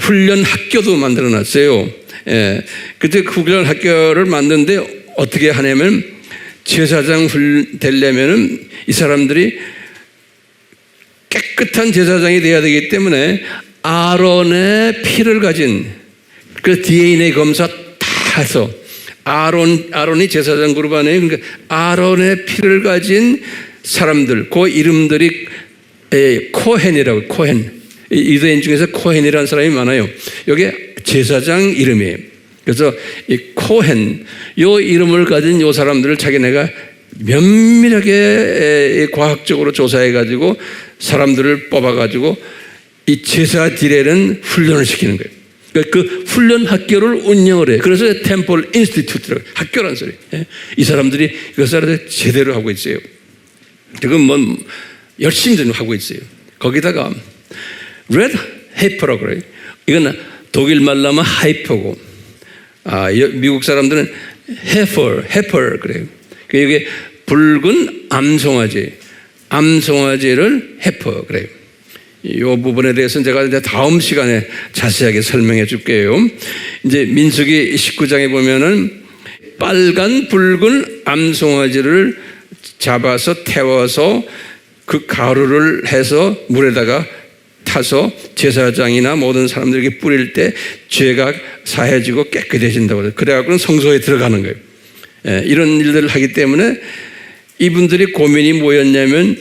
훈련 학교도 만들어 놨어요. 그때 훈련 학교를 만드는데 어떻게 하냐면 제사장 되려면은 이 사람들이 깨끗한 제사장이 돼야 되기 때문에 아론의 피를 가진 그 DNA 검사 다 해서 아론이 제사장 그룹 안에 그러니까 아론의 피를 가진 사람들 그 이름들이 코헨이라고 코헨 유대인 중에서 코헨이라는 사람이 많아요. 이게 제사장 이름이에요. 그래서 이 코헨 요 이름을 가진 요 사람들을 자기네가 면밀하게 과학적으로 조사해 가지고 사람들을 뽑아 가지고 이 제사 디레는 훈련을 시키는 거예요. 그 훈련 학교를 운영을 해요. 그래서 템플 인스티튜트라고 학교란 소리예요. 이 사람들이 그것을 제대로 하고 있어요. 지금 뭐 열심히 좀 하고 있어요. 거기다가 레드 헤이퍼라고 그래요. 이건 독일 말로 하면 하이퍼고 미국 사람들은 헤퍼 그래요. 이게 붉은 암송아지를 헤퍼 그래요. 이 부분에 대해서는 제가 이제 다음 시간에 자세하게 설명해 줄게요. 이제 민수기 19장에 보면은 빨간 붉은 암송아지를 잡아서 태워서 그 가루를 해서 물에다가 타서 제사장이나 모든 사람들에게 뿌릴 때 죄가 사해지고 깨끗해진다고. 그래갖고는 성소에 들어가는 거예요. 이런 일들을 하기 때문에 이분들이 고민이 뭐였냐면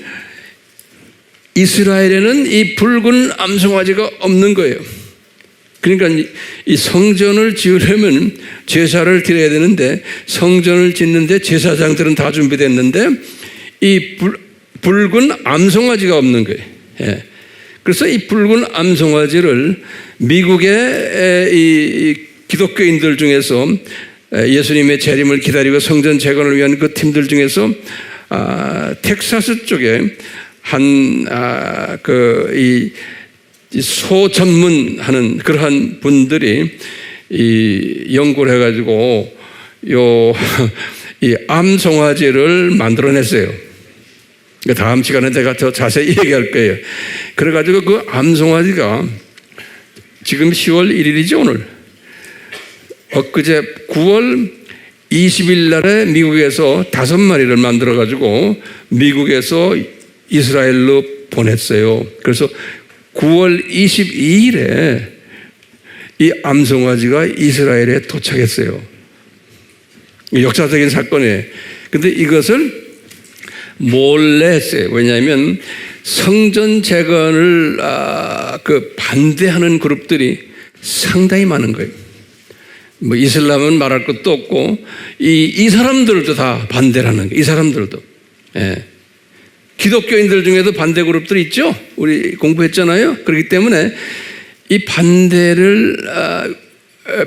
이스라엘에는 이 붉은 암송아지가 없는 거예요. 그러니까 이 성전을 지으려면 제사를 드려야 되는데 성전을 짓는데 제사장들은 다 준비됐는데 이 붉은 암송아지가 없는 거예요. 그래서 이 붉은 암송아지를 미국의 이 기독교인들 중에서 예수님의 재림을 기다리고 성전 재건을 위한 그 팀들 중에서 텍사스 쪽에 소 전문하는 그러한 분들이 이 연구를 해가지고 이 암송아지를 만들어냈어요. 다음 시간에 제가 더 자세히 얘기할 거예요. 그래가지고 그 암송아지가 지금 10월 1일이죠, 오늘. 엊그제 9월 20일 날에 미국에서 5마리를 만들어가지고 미국에서 이스라엘로 보냈어요. 그래서 9월 22일에 이 암송아지가 이스라엘에 도착했어요. 역사적인 사건이에요. 근데 이것을 몰래 했어요. 왜냐하면 성전 재건을 반대하는 그룹들이 상당히 많은 거예요. 뭐 이슬람은 말할 것도 없고 이 사람들도 다 반대라는 거예요. 이 사람들도. 기독교인들 중에도 반대 그룹들이 있죠. 우리 공부했잖아요. 그렇기 때문에 이 반대를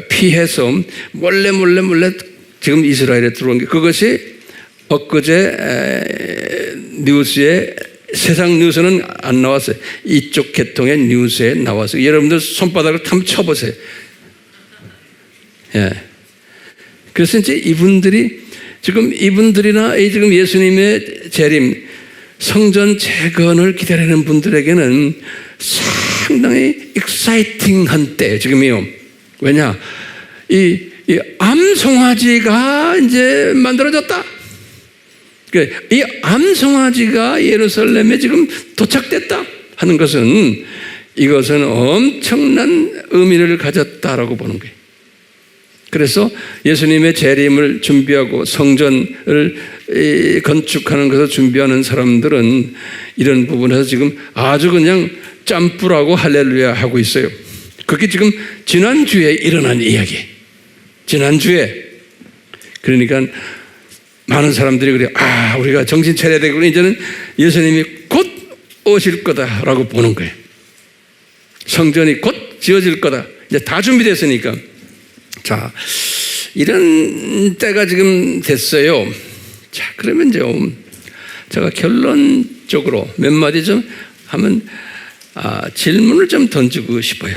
피해서 몰래 지금 이스라엘에 들어온 게 그것이 엊그제 뉴스에 세상 뉴스는 안 나왔어요. 이쪽 계통의 뉴스에 나왔어요. 여러분들 손바닥을 한번 쳐보세요. 그래서 이제 이분들이나 지금 예수님의 재림, 성전 재건을 기다리는 분들에게는 상당히 익사이팅한 때 지금이요. 왜냐? 이 암송아지가 이제 만들어졌다. 이 암송아지가 예루살렘에 지금 도착됐다 하는 것은 이것은 엄청난 의미를 가졌다라고 보는 거예요. 그래서 예수님의 재림을 준비하고 성전을 건축하는 것을 준비하는 사람들은 이런 부분에서 지금 아주 그냥 짬뿌라고 할렐루야 하고 있어요. 그게 지금 지난주에 일어난 이야기. 지난주에. 그러니까 많은 사람들이 그래요. 우리가 정신 차려야 되겠구나. 이제는 예수님이 곧 오실 거다라고 보는 거예요. 성전이 곧 지어질 거다. 이제 다 준비됐으니까. 자, 이런 때가 지금 됐어요. 자, 그러면 이제 제가 결론적으로 몇 마디 좀 하면 질문을 좀 던지고 싶어요.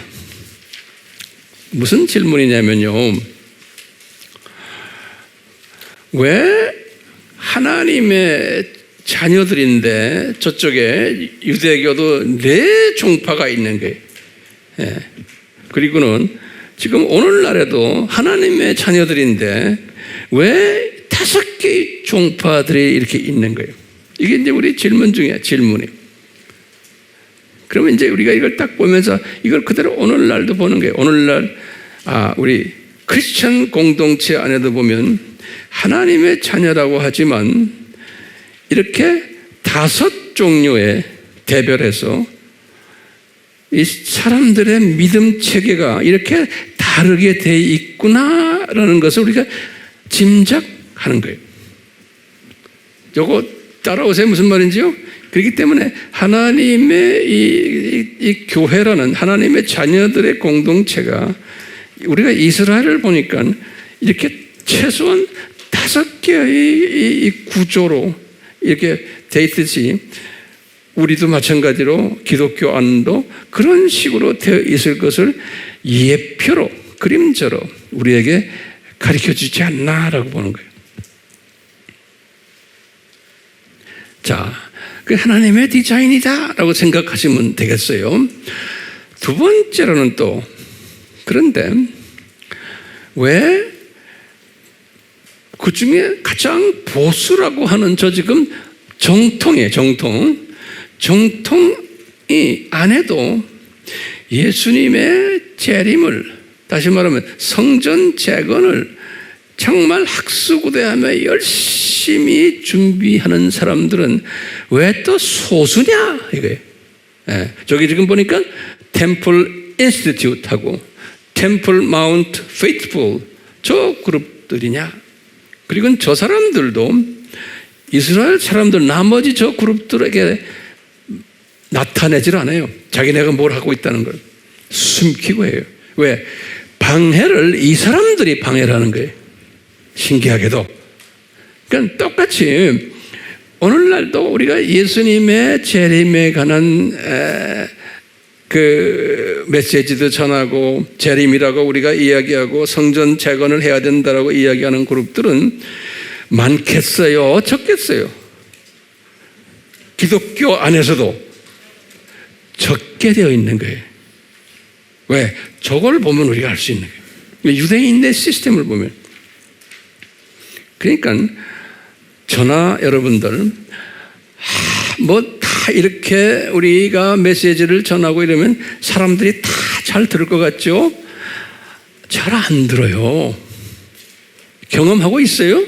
무슨 질문이냐면요. 왜 하나님의 자녀들인데 저쪽에 유대교도 4종파가 있는 거예요. 예. 그리고는 지금 오늘날에도 하나님의 자녀들인데 왜 5개의 종파들이 이렇게 있는 거예요. 이게 이제 우리 질문 중에 질문이에요. 그러면 이제 우리가 이걸 딱 보면서 이걸 그대로 오늘날도 보는 거예요. 오늘날 우리 크리스천 공동체 안에도 보면 하나님의 자녀라고 하지만 이렇게 5종류의 대별해서 이 사람들의 믿음 체계가 이렇게 다르게 돼 있구나라는 것을 우리가 짐작하는 거예요. 요거 따라오세요. 무슨 말인지요? 그렇기 때문에 하나님의 이 교회라는 하나님의 자녀들의 공동체가 우리가 이스라엘을 보니까 이렇게 최소한 5개의 이 구조로 이렇게 돼 있듯이 우리도 마찬가지로 기독교 안도 그런 식으로 되어 있을 것을 예표로 그림자로 우리에게 가르쳐 주지 않나라고 보는 거예요. 자, 그 하나님의 디자인이다라고 생각하시면 되겠어요. 두 번째로는 또 그런데 왜 그 중에 가장 보수라고 하는 저 지금 정통이에요. 정통이 안에도 예수님의 재림을 다시 말하면 성전 재건을 정말 학수고대하며 열심히 준비하는 사람들은 왜 또 소수냐 이거예요. 예, 저기 지금 보니까 템플 인스티튜트하고 템플 마운트 페이트풀 저 그룹들이냐. 그리고 저 사람들도 이스라엘 사람들 나머지 저 그룹들에게 나타내질 않아요. 자기네가 뭘 하고 있다는 걸 숨기고 해요. 왜? 방해를 이 사람들이 방해를 하는 거예요. 신기하게도. 그러니까 똑같이 오늘날도 우리가 예수님의 재림에 관한 그 메시지도 전하고 재림이라고 우리가 이야기하고 성전 재건을 해야 된다라고 이야기하는 그룹들은 많겠어요? 적겠어요? 기독교 안에서도 적게 되어 있는 거예요. 왜? 저걸 보면 우리가 알 수 있는 거예요. 유대인의 시스템을 보면. 그러니까 저나 여러분들 뭐 다 이렇게 우리가 메시지를 전하고 이러면 사람들이 다 잘 들을 것 같죠? 잘 안 들어요. 경험하고 있어요?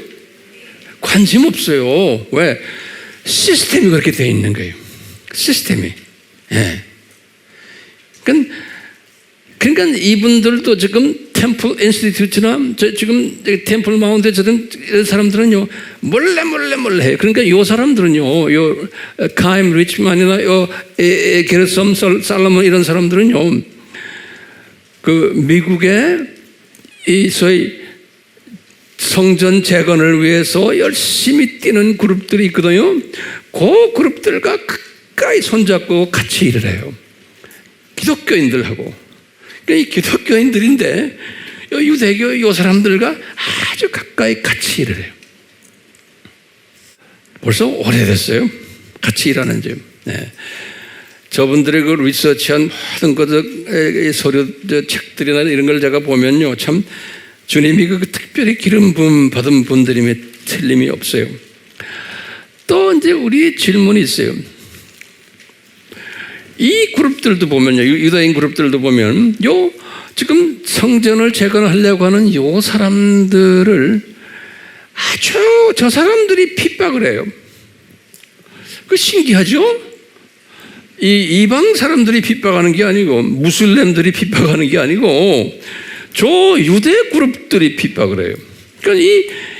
관심 없어요. 왜? 시스템이 그렇게 되어 있는 거예요. 시스템이. 예. 그러니까 이분들도 지금 템플 인스티튜트나 지금 템플 마운트 저런 사람들은요 몰래 해요. 그러니까 요 사람들은요, 요 카임 리치만이나 요 게르솜 살로몬 이런 사람들은요, 그 미국의 이 소위 성전 재건을 위해서 열심히 뛰는 그룹들이 있거든요. 그 그룹들과 가까이 손잡고 같이 일을 해요. 기독교인들하고. 그러니까 이 기독교인들인데 유대교 이 사람들과 아주 가까이 같이 일을 해요. 벌써 오래됐어요. 같이 일하는 지. 네. 저분들의 그 리서치한 모든 서류, 책들이나 이런 걸 제가 보면요, 참 주님이 그 특별히 기름 부음 받은 분들임에 틀림이 없어요. 또 이제 우리 질문이 있어요. 이 그룹들도 보면요, 유다인 그룹들도 보면 지금 성전을 재건하려고 하는 요 사람들을 아주 저 사람들이 핍박을 해요. 그 신기하죠? 이 이방 사람들이 핍박하는 게 아니고 무슬림들이 핍박하는 게 아니고 저 유대 그룹들이 핍박을 해요. 그러니까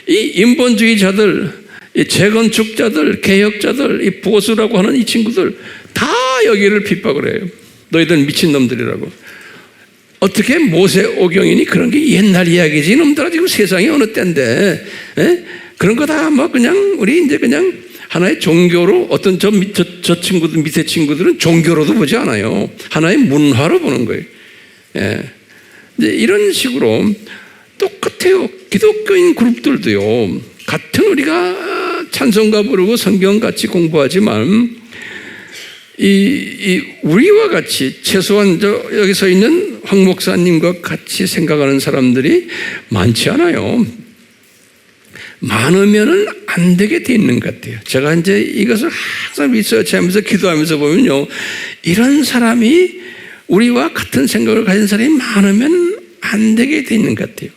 이 인본주의자들, 이 재건축자들, 개혁자들, 이 보수라고 하는 이 친구들 다 여기를 핍박을 해요. 너희들 미친놈들이라고. 어떻게 모세오경이니 그런 게 옛날 이야기지. 이놈들아 지금 세상이 어느 때인데, 그런 거 다 뭐 그냥 우리 이제 그냥 하나의 종교로, 어떤 저 친구들, 밑에 친구들은 종교로도 보지 않아요. 하나의 문화로 보는 거예요. 이제 이런 식으로 똑같아요. 기독교인 그룹들도요, 같은 우리가 찬송가 부르고 성경 같이 공부하지만 우리와 같이 최소한 여기 서 있는 황 목사님과 같이 생각하는 사람들이 많지 않아요. 많으면은 안 되게 돼 있는 것 같아요. 제가 이제 이것을 항상 리서치하면서 기도하면서 보면요, 이런 사람이 우리와 같은 생각을 가진 사람이 많으면 안 되게 돼 있는 것 같아요.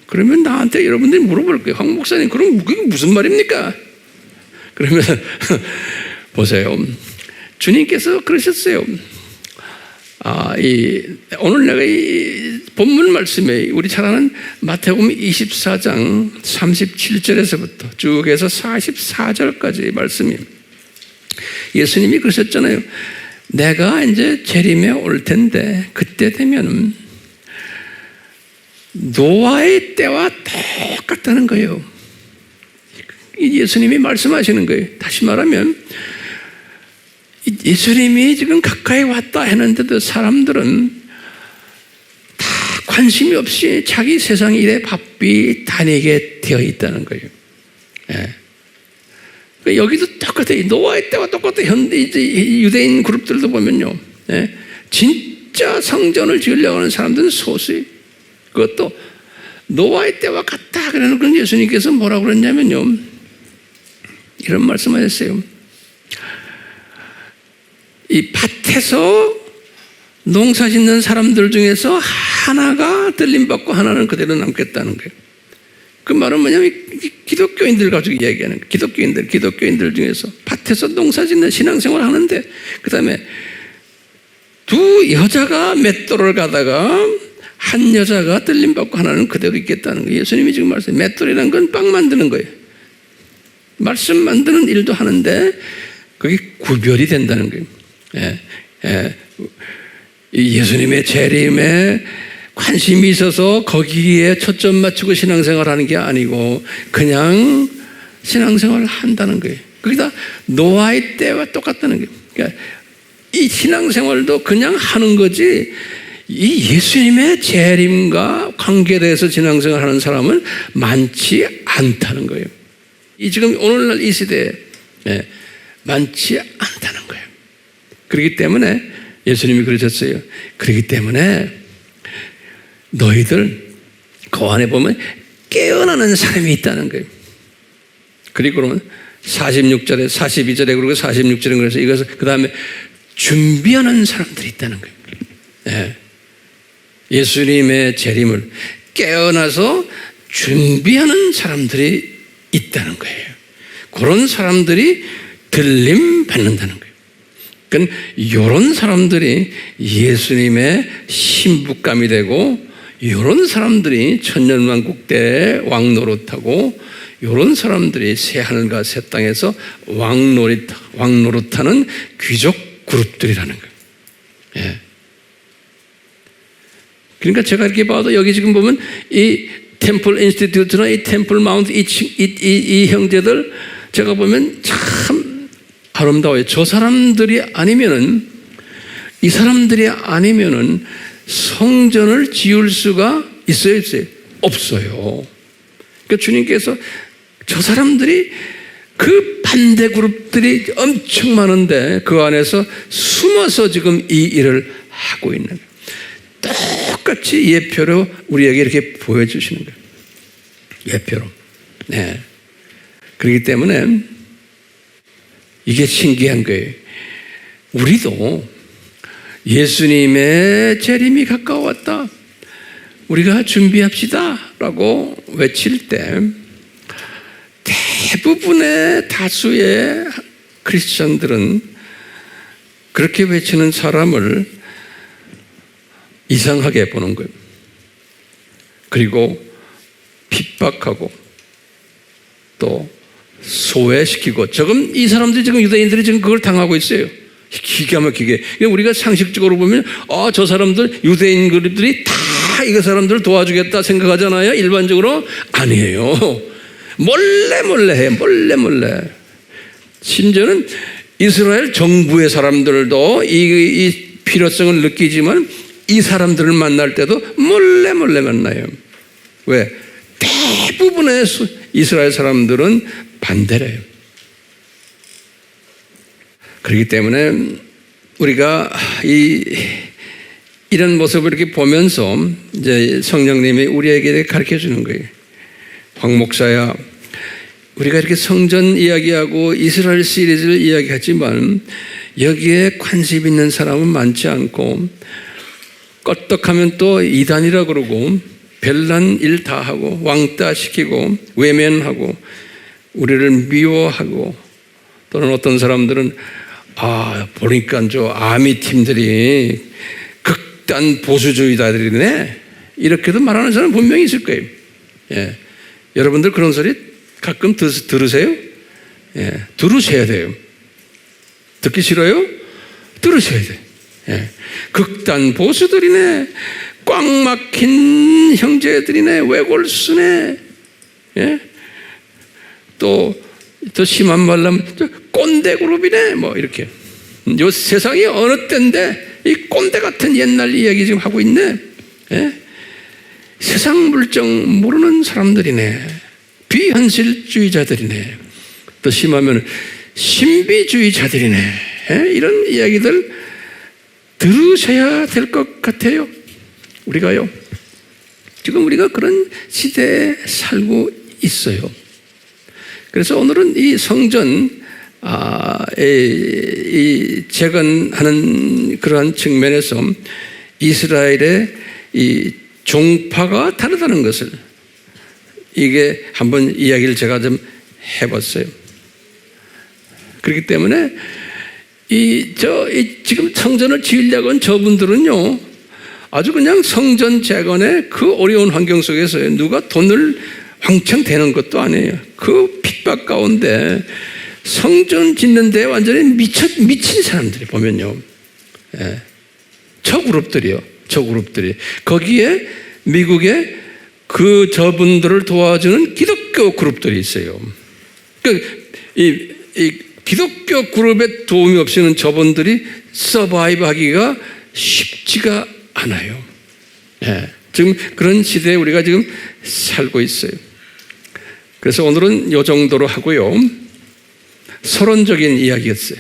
그러면 나한테 여러분들이 물어볼 거예요. 황 목사님, 그럼 그게 무슨 말입니까? 그러면 보세요. 주님께서 그러셨어요. 오늘 내가 이 본문 말씀에 우리 잘 아는 마태복음 24장 37절에서부터 쭉 해서 44절까지의 말씀이에요. 예수님이 그러셨잖아요. 내가 이제 재림에 올 텐데 그때 되면 노아의 때와 똑같다는 거예요. 예수님이 말씀하시는 거예요. 다시 말하면 예수님이 지금 가까이 왔다 했는데도 사람들은 다 관심이 없이 자기 세상 일에 바삐 다니게 되어 있다는 거예요. 여기도 똑같아요. 노아의 때와 똑같아요. 현대 유대인 그룹들도 보면요, 진짜 성전을 지으려고 하는 사람들은 소수예요. 그것도 노아의 때와 같다 그러는 예수님께서 뭐라고 그랬냐면요, 이런 말씀하셨어요. 이 밭에서 농사 짓는 사람들 중에서 하나가 들림받고 하나는 그대로 남겠다는 거예요. 그 말은 뭐냐면 기독교인들 가지고 이야기하는 거예요. 기독교인들 중에서 밭에서 농사 짓는 신앙생활 하는데, 그 다음에 두 여자가 맷돌을 가다가 한 여자가 들림받고 하나는 그대로 있겠다는 거예요. 예수님이 지금 말씀하세요. 맷돌이라는 건 빵 만드는 거예요. 말씀 만드는 일도 하는데 그게 구별이 된다는 거예요. 예수님의 재림에 관심이 있어서 거기에 초점 맞추고 신앙생활 하는 게 아니고 그냥 신앙생활을 한다는 거예요. 그게 다 노아의 때와 똑같다는 거예요. 그러니까 이 신앙생활도 그냥 하는 거지, 이 예수님의 재림과 관계돼서 신앙생활 하는 사람은 많지 않다는 거예요. 이 지금 오늘날 이 시대에 많지 않다는 거예요. 그렇기 때문에 예수님이 그러셨어요. 그렇기 때문에 너희들 그 안에 보면 깨어나는 사람이 있다는 거예요. 그리고 그러면 46절에 42절에 그리고 46절에 그래서 이것을 그 다음에 준비하는 사람들이 있다는 거예요. 예수님의 재림을 깨어나서 준비하는 사람들이 있다는 거예요. 그런 사람들이 들림 받는다는 거예요. 그러니까 이런 사람들이 예수님의 신부감이 되고, 이런 사람들이 천년왕국 때 왕노릇하고, 이런 사람들이 새 하늘과 새 땅에서 왕노릇하는 귀족 그룹들이라는 거예요. 그러니까 제가 이렇게 봐도 여기 지금 보면 이 템플 인스티튜트나 이 템플 마운트 이 형제들 제가 보면 참 아름다워요. 저 사람들이 아니면은, 이 사람들이 아니면은 성전을 지을 수가 있어요? 없어요. 그러니까 주님께서 저 사람들이 그 반대 그룹들이 엄청 많은데 그 안에서 숨어서 지금 이 일을 하고 있는 거예요. 똑같이 예표로 우리에게 이렇게 보여주시는 거예요. 예표로. 네. 그렇기 때문에 이게 신기한 거예요. 우리도 예수님의 재림이 가까웠다, 우리가 준비합시다 라고 외칠 때 대부분의 다수의 크리스천들은 그렇게 외치는 사람을 이상하게 보는 거예요. 그리고 핍박하고 또 소외시키고, 지금 이 사람들이 지금 유대인들이 지금 그걸 당하고 있어요. 기가 막히게. 우리가 상식적으로 보면 저 사람들 유대인 그룹들이 다 이거 사람들 도와주겠다 생각하잖아요. 일반적으로 아니에요. 몰래 해요. 몰래. 심지어는 이스라엘 정부의 사람들도 이 필요성을 느끼지만 이 사람들을 만날 때도 몰래 만나요. 왜? 대부분의 이스라엘 사람들은 반대래요. 그렇기 때문에 우리가 이런 모습을 이렇게 보면서 이제 성령님이 우리에게 가르쳐 주는 거예요. 황 목사야, 우리가 이렇게 성전 이야기하고 이스라엘 시리즈를 이야기하지만 여기에 관심 있는 사람은 많지 않고, 껐떡하면 또 이단이라 그러고 별난 일 다 하고 왕따 시키고 외면하고 우리를 미워하고, 또는 어떤 사람들은 보니까 저 아미 팀들이 극단 보수주의자들이네, 이렇게도 말하는 사람 분명히 있을 거예요. 예. 여러분들 그런 소리 가끔 들으세요? 예. 들으셔야 돼요. 듣기 싫어요? 들으셔야 돼요. 예. 극단 보수들이네, 꽉 막힌 형제들이네, 외골수네, 예? 또 더 심한 말로 하면 꼰대 그룹이네, 뭐 이렇게. 요 세상이 어느 때인데 이 꼰대 같은 옛날 이야기 지금 하고 있네. 예? 세상 물정 모르는 사람들이네, 비현실주의자들이네, 더 심하면 신비주의자들이네. 예? 이런 이야기들 들으셔야 될 것 같아요. 우리가요, 지금 우리가 그런 시대에 살고 있어요. 그래서 오늘은 이 성전 이 재건하는 그러한 측면에서 이스라엘의 이 종파가 다르다는 것을, 이게 한번 이야기를 제가 좀 해봤어요. 그렇기 때문에 지금 성전을 지으려고 한 저분들은요, 아주 그냥 성전 재건의 그 어려운 환경 속에서 누가 돈을 왕창 대는 것도 아니에요. 그 핍박 가운데 성전 짓는데 완전히 미친 사람들이 보면요. 예. 저 그룹들이 거기에 미국에 저분들을 도와주는 기독교 그룹들이 있어요. 그러니까 이 기독교 그룹의 도움이 없이는 저분들이 서바이브 하기가 쉽지가 않아요. 예. 지금 그런 시대에 우리가 지금 살고 있어요. 그래서 오늘은 이 정도로 하고요. 서론적인 이야기였어요.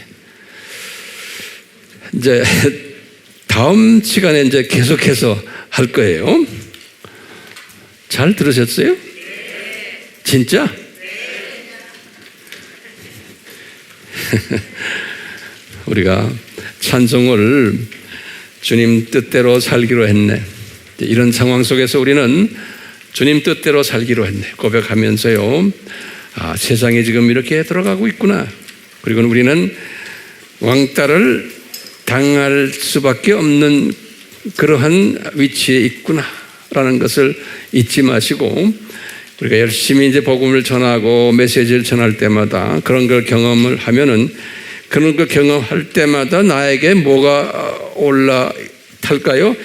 이제 다음 시간에 이제 계속해서 할 거예요. 잘 들으셨어요? 진짜? 우리가 찬송을 주님 뜻대로 살기로 했네. 이런 상황 속에서 우리는 주님 뜻대로 살기로 했네 고백하면서요, 세상이 지금 이렇게 돌아가고 있구나, 그리고 우리는 왕따를 당할 수밖에 없는 그러한 위치에 있구나라는 것을 잊지 마시고, 우리가 열심히 이제 복음을 전하고 메시지를 전할 때마다 그런 걸 경험을 하면은, 그런 걸 경험할 때마다 나에게 뭐가 올라탈까요?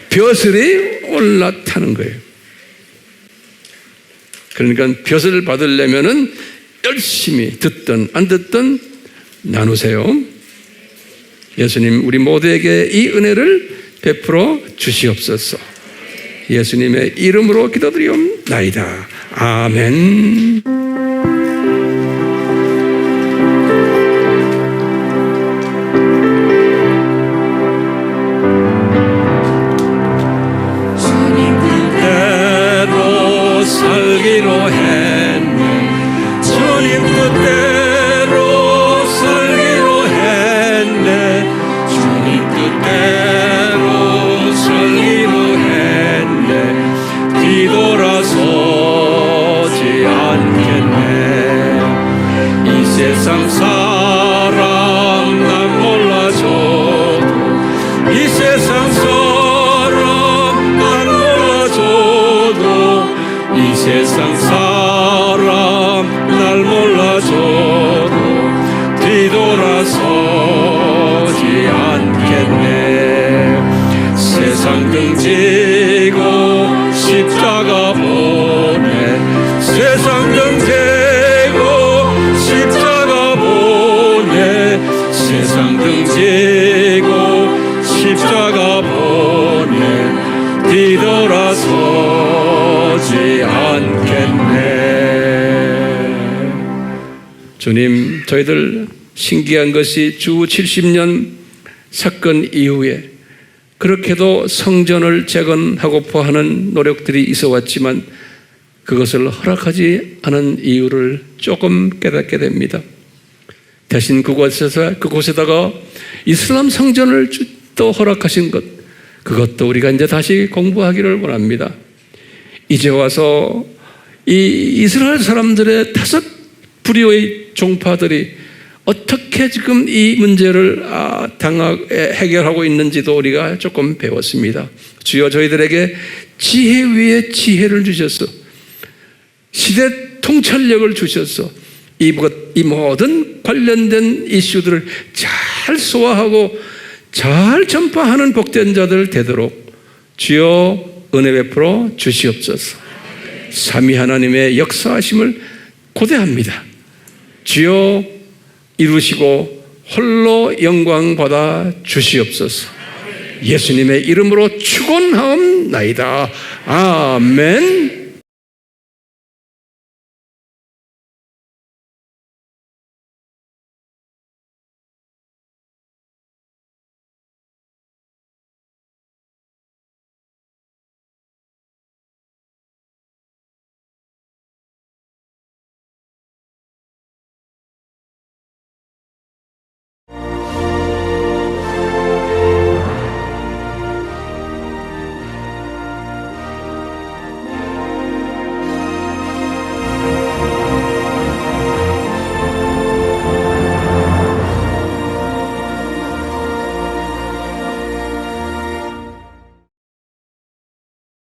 벼슬이 올라타는 거예요. 그러니까 벼슬을 받으려면은 열심히 듣든 안 듣든 나누세요. 예수님, 우리 모두에게 이 은혜를 베풀어 주시옵소서. 예수님의 이름으로 기도드리옵나이다. 아멘. 주님, 저희들 신기한 것이 주 70년 사건 이후에 그렇게도 성전을 재건하고자 하는 노력들이 있어 왔지만 그것을 허락하지 않은 이유를 조금 깨닫게 됩니다. 대신 그곳에다가 이슬람 성전을 또 허락하신 것, 그것도 우리가 이제 다시 공부하기를 원합니다. 이제 와서 이 이스라엘 사람들의 5 부류의 종파들이 어떻게 지금 이 문제를 해결하고 있는지도 우리가 조금 배웠습니다. 주여, 저희들에게 지혜 위에 지혜를 주셔서 시대 통찰력을 주셔서 이 모든 관련된 이슈들을 잘 소화하고 잘 전파하는 복된 자들 되도록 주여 은혜 베풀어 주시옵소서. 삼위 하나님의 역사하심을 고대합니다. 주여 이루시고 홀로 영광 받아 주시옵소서. 예수님의 이름으로 축원하옵나이다. 아멘.